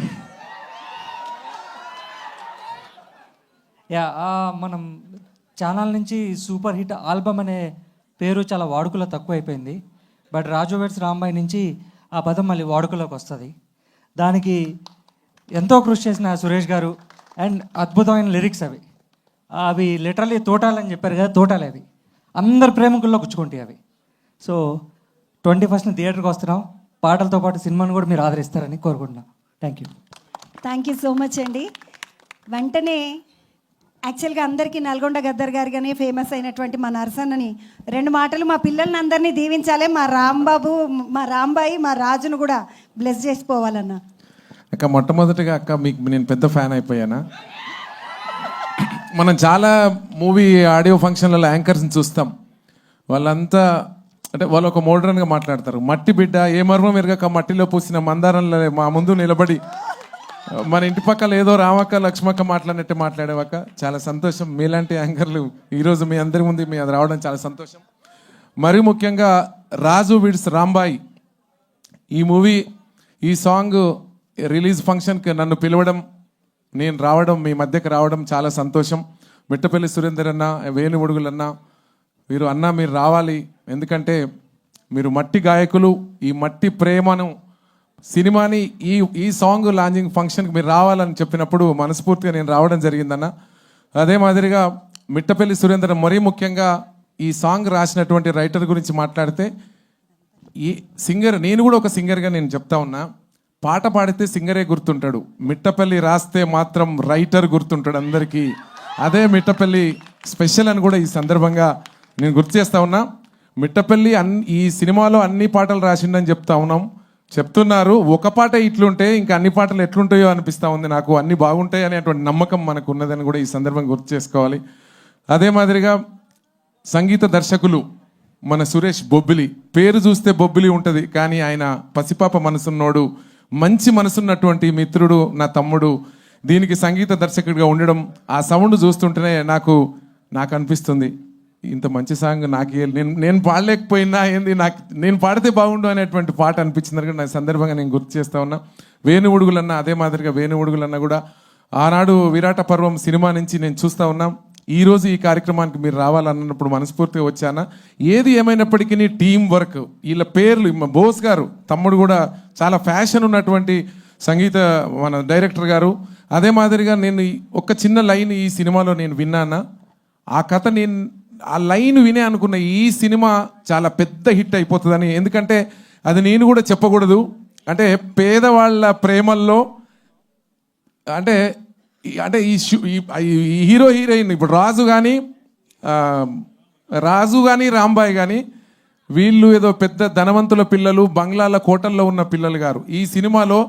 మనం ఛానల్ నుంచి సూపర్ హిట్ ఆల్బమ్ అనే పేరు చాలా వాడుకలో తక్కువ అయిపోయింది. బట్ రాజు వెడ్స్ రాంబాయ్ నుంచి ఆ పదం మళ్ళీ వాడుకలోకి వస్తుంది. దానికి ఎంతో కృషి చేసిన సురేష్ గారు అండ్ అద్భుతమైన లిరిక్స్ అవి లిటరల్లీ తోటాలని చెప్పారు కదా, తోటాలు అవి అందరు ప్రేమికుల్లో గుచ్చుకుంటాయి అవి. సో 21st థియేటర్కి వస్తున్నాం. పాటలతో పాటు సినిమాను కూడా మీరు ఆదరిస్తారని కోరుకుంటున్నాం. థ్యాంక్ యూ సో మచ్ అండి. వెంటనే యాక్చువల్గా అందరికీ నల్గొండ గద్దర్ గారిగానే ఫేమస్ అయినటువంటి మా నరసన్నని 2 మాటలు మా పిల్లల్ని అందరినీ దీవించాలి. మా రాంబాబు, మా రాంబాయి, మా రాజును కూడా బ్లెస్ చేసిపోవాలన్న. అక్క మొట్టమొదటిగా అక్క మీకు నేను పెద్ద ఫ్యాన్ అయిపోయానా. మనం చాలా మూవీ ఆడియో ఫంక్షన్లలో యాంకర్స్ని చూస్తాం. వాళ్ళంతా అంటే వాళ్ళు ఒక మోడర్న్గా మాట్లాడతారు. మట్టి బిడ్డ ఏ మర్మం ఎరగక మట్టిలో పూసిన మందారంలో మా ముందు నిలబడి మన ఇంటి పక్కల ఏదో రామక్క లక్ష్మక్క మాట్లాడినట్టే మాట్లాడేవాక చాలా సంతోషం. మీలాంటి యాంకర్లు ఈరోజు మీ అందరి ముందు మీ అది రావడం చాలా సంతోషం. మరీ ముఖ్యంగా రాజు విడ్స్ రాంబాయ్ ఈ మూవీ ఈ సాంగ్ రిలీజ్ ఫంక్షన్కి నన్ను పిలవడం, నేను రావడం, మీ మధ్యకి రావడం చాలా సంతోషం. మిట్టపల్లి సురేందర్ అన్న, వేణు ఉడుగులన్న మీరు రావాలి. ఎందుకంటే మీరు మట్టి గాయకులు. ఈ మట్టి ప్రేమను సినిమాని ఈ సాంగ్ లాంచింగ్ ఫంక్షన్కి మీరు రావాలని చెప్పినప్పుడు మనస్ఫూర్తిగా నేను రావడం జరిగిందన్న. అదే మాదిరిగా మిట్టపల్లి సురేందర్ మరీ ముఖ్యంగా ఈ సాంగ్ రాసినటువంటి రైటర్ గురించి మాట్లాడితే ఈ సింగర్, నేను కూడా ఒక సింగర్గా నేను చెప్తా ఉన్నా, పాట పాడితే సింగరే గుర్తుంటాడు, మిట్టపల్లి రాస్తే మాత్రం రైటర్ గుర్తుంటాడు అందరికీ. అదే మిట్టపల్లి స్పెషల్ అని కూడా ఈ సందర్భంగా నేను గుర్తు చేస్తా ఉన్నా. మిట్టపల్లి ఈ సినిమాలో అన్ని పాటలు రాసిండని చెప్తున్నారు. ఒక పాట ఇట్లుంటే ఇంకా అన్ని పాటలు ఎట్లుంటాయో అనిపిస్తూ ఉంది నాకు. అన్ని బాగుంటాయి అనేటువంటి నమ్మకం మనకు ఉన్నదని కూడా ఈ సందర్భంగా గుర్తు చేసుకోవాలి. అదే మాదిరిగా సంగీత దర్శకులు మన సురేష్ బొబ్బిలి, పేరు చూస్తే బొబ్బిలి ఉంటుంది కానీ ఆయన పసిపాప మనసున్నోడు, మంచి మనసున్నటువంటి మిత్రుడు, నా తమ్ముడు. దీనికి సంగీత దర్శకుడిగా ఉండడం, ఆ సౌండ్ చూస్తుంటేనే నాకు అనిపిస్తుంది ఇంత మంచి సాంగ్ నాకు నేను పాడలేకపోయినా ఏంది, నేను పాడితే బాగుండు అనేటువంటి పాట అనిపించింది. నా సందర్భంగా నేను గుర్తు చేస్తా ఉన్నా. వేణు ఉడుగులన్న అదే మాదిరిగా వేణు ఉడుగులన్న కూడా ఆనాడు విరాట పర్వం సినిమా నుంచి నేను చూస్తూ ఉన్నా. ఈరోజు ఈ కార్యక్రమానికి మీరు రావాలన్నప్పుడు మనస్ఫూర్తిగా వచ్చానా. ఏది ఏమైనప్పటికీ టీం వర్క్, వీళ్ళ పేర్లు బోస్ గారు తమ్ముడు కూడా చాలా ఫ్యాషన్ ఉన్నటువంటి సంగీత మన డైరెక్టర్ గారు. అదే మాదిరిగా నేను ఒక చిన్న లైన్ ఈ సినిమాలో నేను విన్నానా, ఆ కథ నేను ఆ లైన్ వినే అనుకున్న ఈ సినిమా చాలా పెద్ద హిట్ అయిపోతుందని. ఎందుకంటే అది నేను కూడా చెప్పకూడదు. అంటే పేదవాళ్ళ ప్రేమల్లో అంటే ఈ హీరో హీరోయిన్ ఇప్పుడు రాజు కానీ రాంబాయ్ కానీ వీళ్ళు ఏదో పెద్ద ధనవంతుల పిల్లలు, బంగ్లాల కోటల్లో ఉన్న పిల్లలు గారు. ఈ సినిమాలో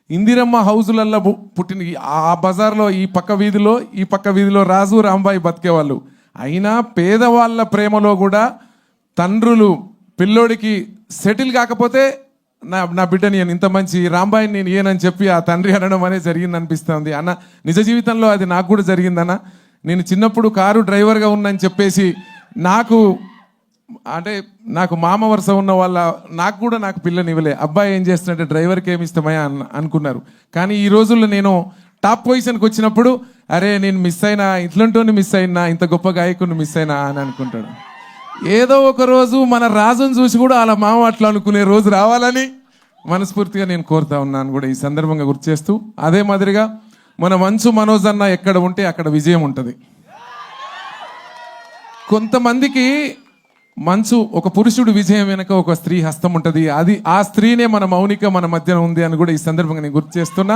ఇందిరమ్మ హౌజులల్లో పుట్టిన ఆ బజార్లో ఈ పక్క వీధిలో రాజు రాంబాయ్ బతికేవాళ్ళు. అయినా పేదవాళ్ళ ప్రేమలో కూడా తండ్రులు పిల్లోడికి సెటిల్ కాకపోతే నా బిడ్డని ఇంత మంచి రాంబాయిని నేను ఏనని చెప్పి ఆ తండ్రి అనడం అనేది జరిగింది అనిపిస్తుంది అన్న. నిజ జీవితంలో అది నాకు కూడా జరిగిందన్న. నేను చిన్నప్పుడు కారు డ్రైవర్గా ఉన్నని చెప్పేసి నాకు మామ వరుస ఉన్న వాళ్ళ నాకు పిల్లని ఇవ్వలే. అబ్బాయి ఏం చేస్తున్నట్టే డ్రైవర్కి ఏమి ఇష్టమయ్యా అనుకున్నారు. కానీ ఈ రోజుల్లో నేను టాప్ పొజిషన్కి వచ్చినప్పుడు అరే నేను మిస్ అయినా, ఇట్లంటోని మిస్ అయినా, ఇంత గొప్ప గాయకుని మిస్ అయినా అని అనుకుంటాడు. ఏదో ఒక రోజు మన రాజును చూసి కూడా అలా మామ అట్లా అనుకునే రోజు రావాలని మనస్ఫూర్తిగా నేను కోరుతా ఉన్నాను కూడా ఈ సందర్భంగా గుర్తు చేస్తూ. అదే మాదిరిగా మన మంచు మనోజ్ అన్న ఎక్కడ ఉంటే అక్కడ విజయం ఉంటుంది. కొంతమందికి మంచు ఒక పురుషుడు విజయం వెనక ఒక స్త్రీ హస్తం ఉంటుంది. అది ఆ స్త్రీనే మన మౌనిక మన మధ్యన ఉంది అని కూడా ఈ సందర్భంగా నేను గుర్తు చేస్తున్నా.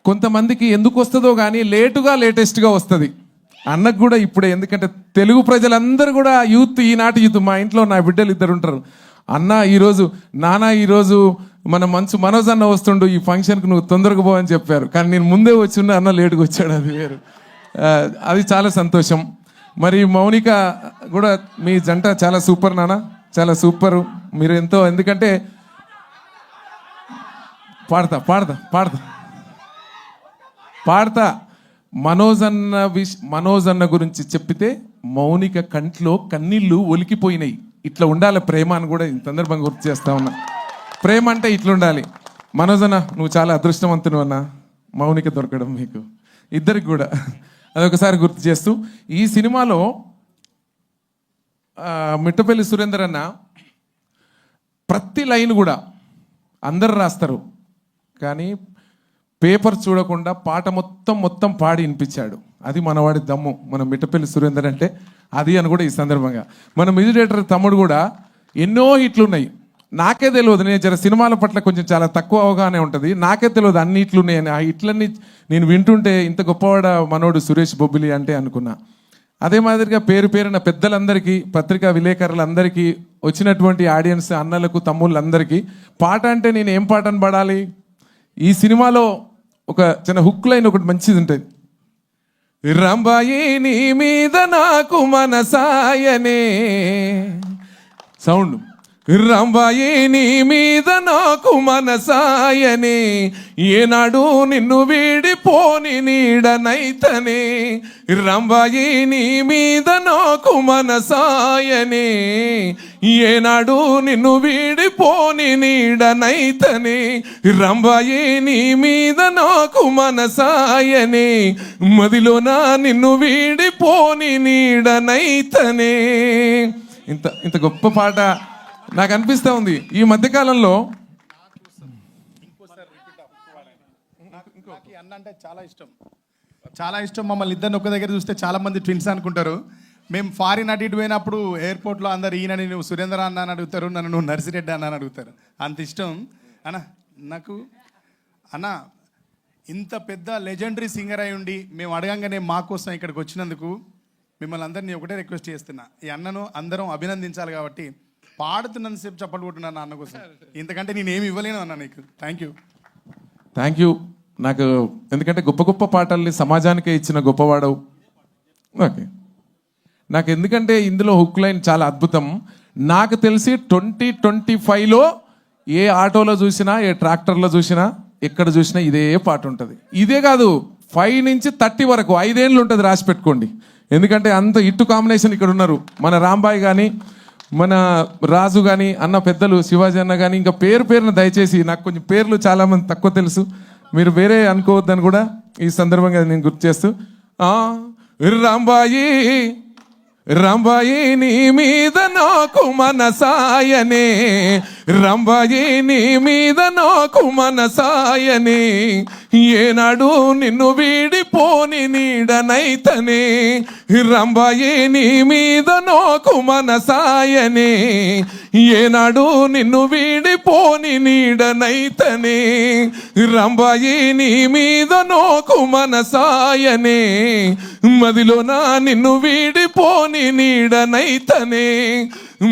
కొంతమందికి ఎందుకు వస్తుందో కానీ లేటెస్ట్గా వస్తుంది. అన్నకు కూడా ఇప్పుడే, ఎందుకంటే తెలుగు ప్రజలందరూ కూడా యూత్, ఈనాటి యూత్, మా ఇంట్లో నా బిడ్డలు 2 ఉంటారు. అన్న ఈరోజు, నాన్న ఈరోజు మన మంచు మనోజ్ అన్న వస్తుండు, ఈ ఫంక్షన్కి నువ్వు తొందరగా పోవని చెప్పారు. కానీ నేను ముందే వచ్చిండ, అన్న లేటుగా వచ్చాడు, అది వేరు. అది చాలా సంతోషం. మరి మౌనిక కూడా మీ జంట చాలా సూపర్ నాన్న, చాలా సూపరు. మీరు ఎంతో, ఎందుకంటే పాడతా మనోజ్ అన్న గురించి చెప్పితే మౌనిక కంట్లో కన్నీళ్ళు ఒలికిపోయినాయి. ఇట్లా ఉండాలి ప్రేమ అని కూడా ఈ సందర్భంగా గుర్తు చేస్తా ఉన్నా. ప్రేమ అంటే ఇట్లా ఉండాలి. మనోజ్ అన్న నువ్వు చాలా అదృష్టవంతుడు అన్న, మౌనిక దొరకడం మీకు ఇద్దరికి కూడా. అదొకసారి గుర్తు చేస్తూ, ఈ సినిమాలో మిట్టపల్లి సురేందర్ అన్న ప్రతి లైన్ కూడా అందరు రాస్తారు, కానీ పేపర్ చూడకుండా పాట మొత్తం పాడి వినిపించాడు. అది మనవాడి దమ్ము, మన మిట్టపల్లి సురేందర్ అంటే అది అని కూడా ఈ సందర్భంగా. మన మ్యూజిక్ డైరెక్టర్ తమ్ముడు కూడా ఎన్నో హిట్లు ఉన్నాయి. నాకే తెలియదు, నేను జర సినిమాల పట్ల కొంచెం చాలా తక్కువ అవగానే ఉంటుంది. నాకే తెలియదు అన్ని హిట్లు ఉన్నాయని. ఆ హిట్లన్నీ నేను వింటుంటే ఇంత గొప్పవాడ మనోడు సురేష్ బొబ్బిలి అంటే అనుకున్నా. అదే మాదిరిగా పేరున పెద్దలందరికీ, పత్రికా విలేకరులందరికీ, వచ్చినటువంటి ఆడియన్స్ అన్నలకు తమ్ముళ్ళందరికీ పాట అంటే నేను ఏం పాటను పడాలి? ఈ సినిమాలో ఒక చిన్న హుక్ లైన్ ఒకటి మంచిది ఉంటుంది. రంబాయి నీ మీద నాకు మనసాయనే, సౌండ్, రంబాయి నీ మీద నాకు మనసాయనే, ఏనాడు నిన్ను వీడిపోని నీడనైతనే, రంబాయి నీ మీద నాకు మనసాయనే, ఏనాడు నిన్ను వీడిపోని నీడనైతనే, రంబాయి నీ మీద నాకు మనసాయనే, మదిలోన నిన్ను వీడిపోని నీడనైతనే. ఇంత గొప్ప పాట నాకు అనిపిస్తూ ఉంది ఈ మధ్యకాలంలో. అన్న అంటే చాలా ఇష్టం. మమ్మల్ని ఇద్దరిని ఒక దగ్గర చూస్తే చాలా మంది ట్విన్స్ అనుకుంటారు. మేము ఫారిన్ అటు ఇటు పోయినప్పుడు ఎయిర్పోర్ట్లో అందరు ఈయనని నువ్వు సురేంద్ర అన్న అని అడుగుతారు, నన్ను నువ్వు నర్సిరెడ్డి అన్న అని అడుగుతారు. అంత ఇష్టం అన్న నాకు. అన్న ఇంత పెద్ద లెజెండరీ సింగర్ అయి ఉండి మేము అడగంగానే మా కోసం ఇక్కడికి వచ్చినందుకు మిమ్మల్ని అందరినీ ఒకటే రిక్వెస్ట్ చేస్తున్నా, ఈ అన్నను అందరం అభినందించాలి. కాబట్టి పాడుతున్నంతసేపు చప్పట్లు కొట్టున్నాను అన్న కోసం, ఇంతకంటే నేనేమి ఇవ్వలేను అన్న నీకు. Thank you. నాకు ఎందుకంటే గొప్ప పాటల్ని సమాజానికే ఇచ్చిన గొప్పవాడవు. ఓకే, నాకు ఎందుకంటే ఇందులో హుక్ లైన్ చాలా అద్భుతం. నాకు తెలిసి 2025లో ఏ ఆటోలో చూసినా, ఏ ట్రాక్టర్లో చూసినా, ఎక్కడ చూసినా ఇదే పాట ఉంటుంది. ఇదే కాదు, 5 నుంచి 30 వరకు 5 ఏళ్ళు ఉంటుంది, రాసి పెట్టుకోండి. ఎందుకంటే అంత ఇట్టు కాంబినేషన్ ఇక్కడ ఉన్నారు. మన రాంబాయ్ కానీ, మన రాజు కానీ, అన్న పెద్దలు శివాజీ అన్న కానీ, ఇంకా పేరున దయచేసి, నాకు కొంచెం పేర్లు చాలామంది తక్కువ తెలుసు, మీరు వేరే అనుకోవద్దని కూడా ఈ సందర్భంగా నేను గుర్తు చేస్తూ, రంబాయి నీ మీద నాకు మనసాయనే, రంబాయి నీ మీద నాకు మనసాయనే, ఏనాడు నిన్ను వీడిపోని నీడనైతనే, రంబాయి నీ మీద నాకు మనసాయనే, ఏనాడు నిన్ను వీడిపోని నీడనైతనే, రంబాయి నీ మీద నాకు మనసాయనే, మదిలోన నిన్ను వీడిపోని నీడనైతనే,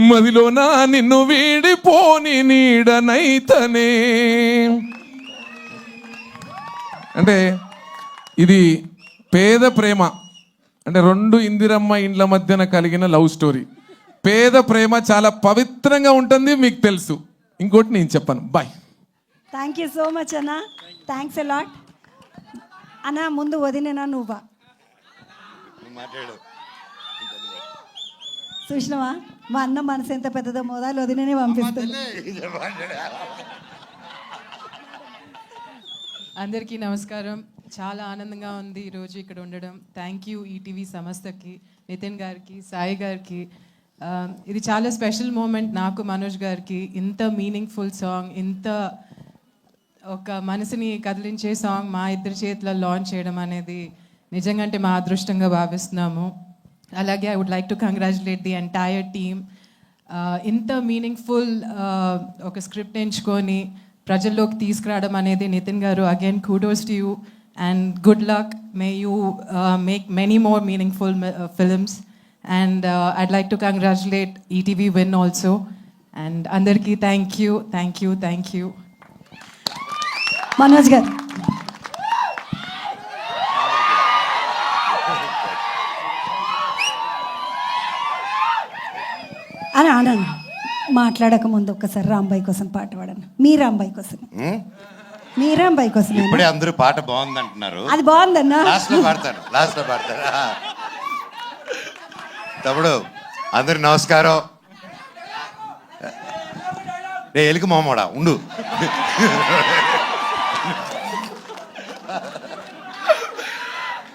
మదిలోన నిన్ను వీడిపోని నీడనైతనే. అంటే ఇది పేద ప్రేమ, అంటే 2 ఇందిరమ్మ ఇండ్ల మధ్యన కలిగిన లవ్ స్టోరీ. పేద ప్రేమ చాలా పవిత్రంగా ఉంటుంది, మీకు తెలుసు. ఇంకోటి నేను చెప్పను. Bye. Thank you so much అన్న, థ్యాంక్స్ ఎ లాట్ అన్న. ముందు వదిలేనా నువ్వా చూసినవా? మా అన్న మనసు ఎంత పెద్దదో, మోదాలు వదిలేనే పంపిస్తుంది. అందరికీ నమస్కారం. చాలా ఆనందంగా ఉంది ఈరోజు ఇక్కడ ఉండడం. థ్యాంక్ యూ ఈటీవీ సంస్థకి, నితిన్ గారికి, సాయి గారికి. ఇది చాలా స్పెషల్ మూమెంట్ నాకు, మనోజ్ గారికి. ఇంత మీనింగ్ఫుల్ సాంగ్, ఇంత ఒక మనసుని కదిలించే సాంగ్ మా ఇద్దరి చేతిలో లాంచ్ చేయడం అనేది నిజంగా అంటే మా అదృష్టంగా భావిస్తున్నాము. అలాగే I would like to congratulate the entire team. ఇంత మీనింగ్ఫుల్ ఒక స్క్రిప్ట్ ఎంచుకొని ప్రజల్లోకి తీసుకురావడం అనేది Nitin garu, again kudos to you and good luck. May you make many more meaningful films. And I'd like to congratulate ETV Win also. And andarki thank you. Manoj గారు అన్న మాట్లాడక ముందు ఒక్కసారి రాంబాయి కోసం పాట పాడను. మీ రాంబాయి కోసం, మీ రాంబాయి కోసం. ఇప్పుడే అందరూ పాట బాగుంది అంటున్నారు. అది బాగుందన్నా. లాస్ట్ లో పాడతారు. తమ్ముడు అందరు నమస్కారం. రే ఎలుక మామూడా ఉండు.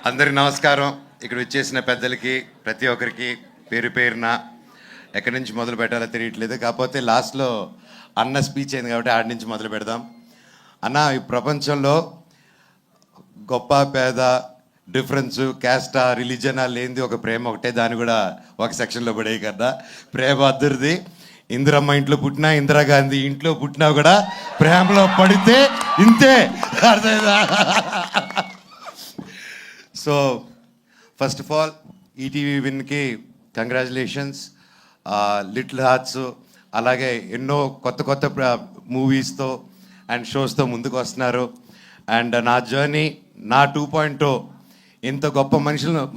అందరికి నమస్కారం. ఇక్కడ వచ్చేసిన పెద్దలకి ప్రతి ఒక్కరికి పేరు పేరున ఎక్కడి నుంచి మొదలు పెట్టాలో తెలియట్లేదు. కాకపోతే లాస్ట్లో అన్న స్పీచ్ అయింది కాబట్టి ఆడి నుంచి మొదలు పెడదాం. అన్న, ఈ ప్రపంచంలో గొప్ప పేద డిఫరెన్స్ క్యాస్టా రిలీజనా లేనిది ఒక ప్రేమ ఒకటే. దాన్ని కూడా ఒక సెక్షన్లో పడేయి కదా. ప్రేమ అద్దరిది. ఇందిరమ్మ ఇంట్లో పుట్టినా, ఇందిరాగాంధీ ఇంట్లో పుట్టినా కూడా ప్రేమలో పడితే ఇంతే. అర్థమైందా? So first of all ETV విన్కి కంగ్రాచులేషన్స్. లిటిల్ హార్ట్స్ అలాగే ఎన్నో కొత్త మూవీస్తో అండ్ షోస్తో ముందుకు వస్తున్నారు. అండ్ నా జర్నీ, నా 2.0 ఇంత గొప్ప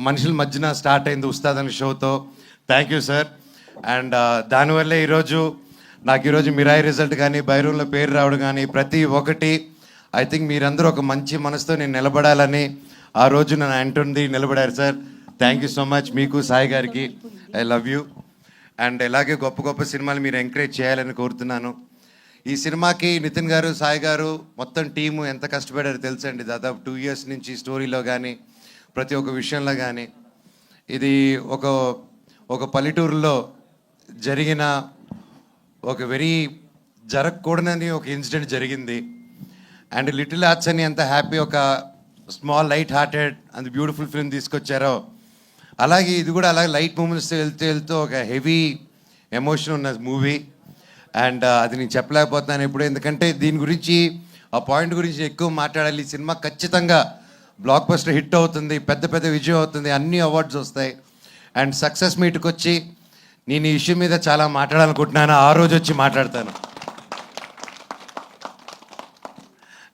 మనుషుల మధ్యన స్టార్ట్ అయింది ఉస్తాద్ అనే షోతో. Thank you sir. అండ్ దానివల్లే ఈరోజు మిరాయి రిజల్ట్ కానీ, బైరూన్లో పేరు రావడం కానీ ప్రతి ఒక్కటి ఐ థింక్ మీరందరూ ఒక మంచి మనసుతో నేను నిలబడాలని ఆ రోజు నన్ను అంటుంది నిలబడారు sir. Thank you so much. మీకు సాయి గారికి ఐ లవ్ యూ. అండ్ ఇలాగే గొప్ప సినిమాలు మీరు ఎంకరేజ్ చేయాలని కోరుతున్నాను. ఈ సినిమాకి నితిన్ గారు, సాయి గారు, మొత్తం టీము ఎంత కష్టపడారో తెలుసండి. దాదాపు 2 years నుంచి స్టోరీలో కానీ ప్రతి ఒక్క విషయంలో కానీ. ఇది ఒక పల్లెటూరులో జరిగిన ఒక జరగకూడదని ఒక ఇన్సిడెంట్ జరిగింది. అండ్ లిటిల్ హార్ట్స్ అని ఎంత హ్యాపీ, ఒక small light hearted and beautiful film తీసుకొచ్చారో, అలాగే ఇది కూడా అలాగే లైట్ మూమెంట్స్ వెళ్తూ ఒక హెవీ ఎమోషన్ ఉన్న మూవీ. అండ్ అది నేను చెప్పలేకపోతున్నాను ఎప్పుడు, ఎందుకంటే దీని గురించి ఆ పాయింట్ గురించి ఎక్కువ మాట్లాడాలి. ఈ సినిమా ఖచ్చితంగా బ్లాక్ బస్టర్ హిట్ అవుతుంది, పెద్ద విజయం అవుతుంది, అన్ని అవార్డ్స్ వస్తాయి. అండ్ సక్సెస్ మీట్కి వచ్చి నేను ఈ ఇష్యూ మీద చాలా మాట్లాడాలనుకుంటున్నాను. ఆ రోజు వచ్చి మాట్లాడతాను.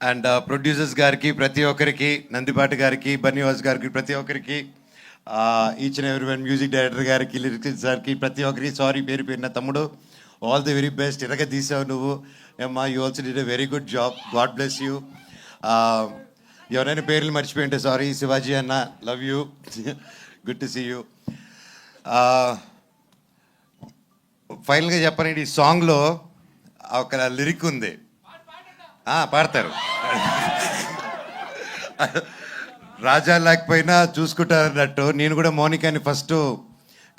అండ్ ప్రొడ్యూసర్స్ గారికి, ప్రతి ఒక్కరికి, నందిపాటి గారికి, బన్నీవాస్ గారికి, ప్రతి ఒక్కరికి, each and every one, music director గారికి, లిరిక్స్ గారికి, ప్రతి ఒక్కరికి సారీ పేరు పేరున. తమ్ముడు ఆల్ ది వెరీ బెస్ట్. ఇరగ తీసావు నువ్వు. ఏమ్మా, you also did a very good job. God bless you. ఎవరైనా పేర్లు మర్చిపోయింటే సారీ. శివాజీ అన్న, love you. Good to see you. ఫైనల్గా చెప్పాలంటే ఈ సాంగ్లో ఒక లిరిక్ ఉంది. పాడతారు. రాజా లేకపోయినా చూసుకుంటారన్నట్టు నేను కూడా మౌనికాని ఫస్ట్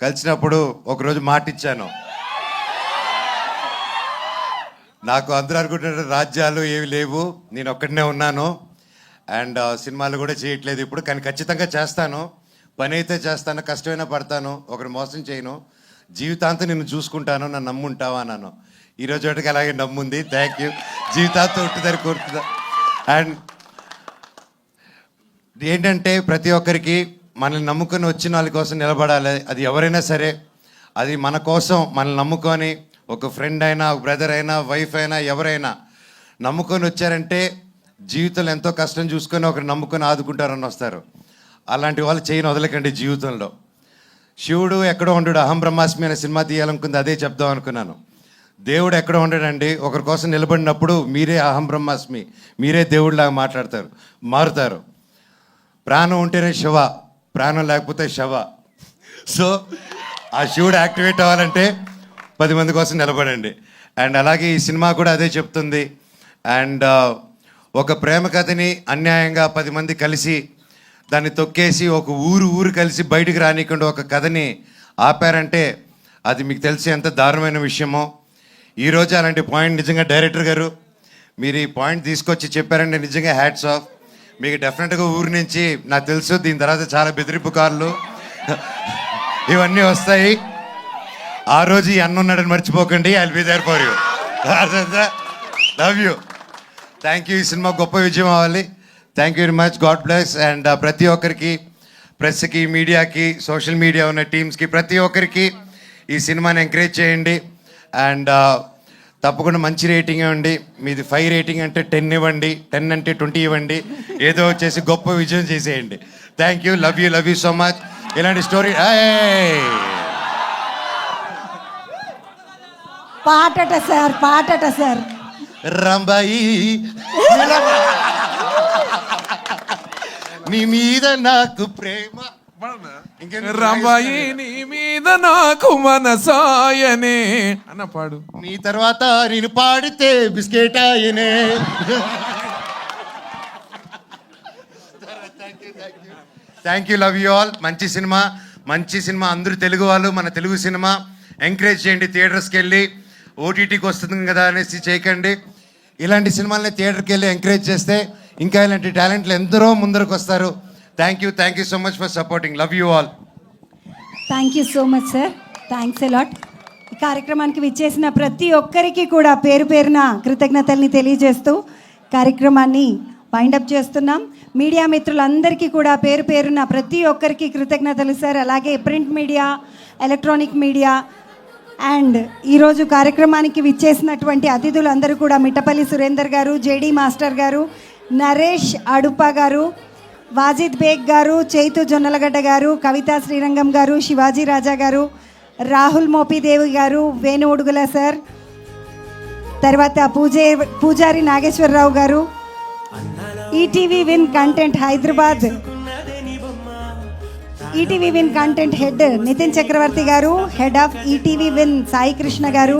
కలిసినప్పుడు ఒకరోజు మాట ఇచ్చాను. నాకు అందరూ అనుకుంటున్నారు రాజ్యాలు ఏవి లేవు, నేను ఒక్కడనే ఉన్నాను. అండ్ సినిమాలు కూడా చేయట్లేదు ఇప్పుడు, కానీ ఖచ్చితంగా చేస్తాను. పని అయితే చేస్తాను, కష్టమైనా పడతాను, ఒకరు మోసం చేయను, జీవితాంతం నిన్ను చూసుకుంటాను, నన్ను నమ్ముంటావా అన్నాను. ఈరోజు ఒకటికి అలాగే నమ్ముంది. Thank you. జీవితాంతం ఉంటుందని కోరుతున్నా. అండ్ ఏంటంటే ప్రతి ఒక్కరికి మనల్ని నమ్ముకొని వచ్చిన వాళ్ళ కోసం నిలబడాలి. అది ఎవరైనా సరే, అది మన కోసం మనల్ని నమ్ముకొని, ఒక ఫ్రెండ్ అయినా, ఒక బ్రదర్ అయినా, వైఫ్ అయినా, ఎవరైనా నమ్ముకొని వచ్చారంటే జీవితంలో ఎంతో కష్టం చూసుకొని ఒకరు నమ్ముకొని ఆదుకుంటారని వస్తారు. అలాంటి వాళ్ళు చేయని వదలకండి జీవితంలో. శివుడు ఎక్కడో ఉండడు. అహం బ్రహ్మాస్మి అనే సినిమా తీయాలనుకుంది, అదే చెప్దాం అనుకున్నాను. దేవుడు ఎక్కడో ఉండడండి. ఒకరి కోసం నిలబడినప్పుడు మీరే అహం బ్రహ్మాస్మి, మీరే దేవుడిలాగా మారుతారు. ప్రాణం ఉంటేనే శివ, ప్రాణం లేకపోతే శవ. సో ఆ శివుడు యాక్టివేట్ అవ్వాలంటే 10 మంది కోసం నిలబడండి. అండ్ అలాగే ఈ సినిమా కూడా అదే చెప్తుంది. అండ్ ఒక ప్రేమ కథని అన్యాయంగా 10 మంది కలిసి దాన్ని తొక్కేసి ఒక ఊరు కలిసి బయటికి రానికుండా ఒక కథని ఆపారంటే అది మీకు తెలిసి ఎంత దారుణమైన విషయమో. ఈరోజు అలాంటి పాయింట్ నిజంగా డైరెక్టర్ గారు మీరు ఈ పాయింట్ తీసుకొచ్చి చెప్పారంటే నిజంగా హ్యాట్స్ ఆఫ్. మీకు డెఫినెట్గా ఊరి నుంచి నాకు తెలుసు దీని తర్వాత చాలా బెదిరింపు కార్లు ఇవన్నీ వస్తాయి. ఆ రోజు ఈ అన్న ఉన్నాడని మర్చిపోకండి. I will be there for you. Love you. Thank you. ఈ సినిమా గొప్ప విజయం అవ్వాలి. Thank you very much. God bless. And ప్రతి ఒక్కరికి, ప్రెస్కి, మీడియాకి, సోషల్ మీడియా ఉన్న టీమ్స్కి, ప్రతి ఒక్కరికి ఈ సినిమాని ఎంకరేజ్ చేయండి. అండ్ తప్పకుండా మంచి రేటింగ్ ఇవ్వండి. మీది 5 రేటింగ్ అంటే 10 ఇవ్వండి, 10 అంటే 20 ఇవ్వండి. ఏదో వచ్చేసి గొప్ప విజయం చేసేయండి. Thank you. Love you so much. ఇలాంటి స్టోరీ పాటట సార్ రంబాయి నీ మీద నాకు ప్రేమ, రంబాయి నీ మీద నాకు మనసాయనే అన్న పాడు. నీ తర్వాత నేను పాడితే బిస్కెట్ ఆయనే. Thank you. Love you all. మంచి సినిమా. అందరూ తెలుగు వాళ్ళు, మన తెలుగు సినిమా ఎంకరేజ్ చేయండి. థియేటర్స్కి వెళ్ళి ఓటీటీకి వస్తుంది కదా అనేసి చేయకండి. ఇలాంటి సినిమాలని థియేటర్కి వెళ్ళి ఎంకరేజ్ చేస్తే ఇంకా ఇలాంటి టాలెంట్లు ఎందరో ముందరకు వస్తారు. Thank you so much for supporting. Love you all. Thank you so much sir. Thanks a lot. ఈ కార్యక్రమానికి విచ్చేసిన ప్రతి ఒక్కరికి కూడా పేరు పేరున కృతజ్ఞతల్ని తెలియజేస్తూ కార్యక్రమాన్ని వైండప్ చేస్తున్నాం. మీడియా మిత్రులందరికీ కూడా పేరు పేరున ప్రతి ఒక్కరికి కృతజ్ఞతలు సార్. అలాగే print media, electronic media and ఈరోజు కార్యక్రమానికి విచ్చేసినటువంటి అతిథులందరూ కూడా మిట్టపల్లి సురేందర్ గారు, జేడీ మాస్టర్ గారు, నరేష్ అడుప గారు, వాజిద్ బేగ్ గారు, చైతు జొన్నలగడ్డ గారు, కవితా శ్రీరంగం గారు, శివాజీ రాజా గారు, రాహుల్ మోపిదేవి గారు, వేణు ఉడుగుల సార్, తర్వాత పూజారి నాగేశ్వరరావు గారు, ETV Win content Hyderabad ETV Win content head Nitin Chakravarthy గారు, head of ETV Win Sai Krishna గారు,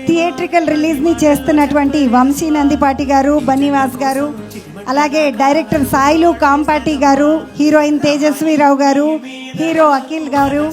థియేట్రికల్ రిలీజ్ని చేస్తున్నటువంటి వంశీ నందిపాటి గారు, బన్నీవాస్ గారు, అలాగే డైరెక్టర్ సాయిలు కాంపాటి గారు, హీరోయిన్ తేజస్వి రావు గారు, హీరో అఖిల్ గారు,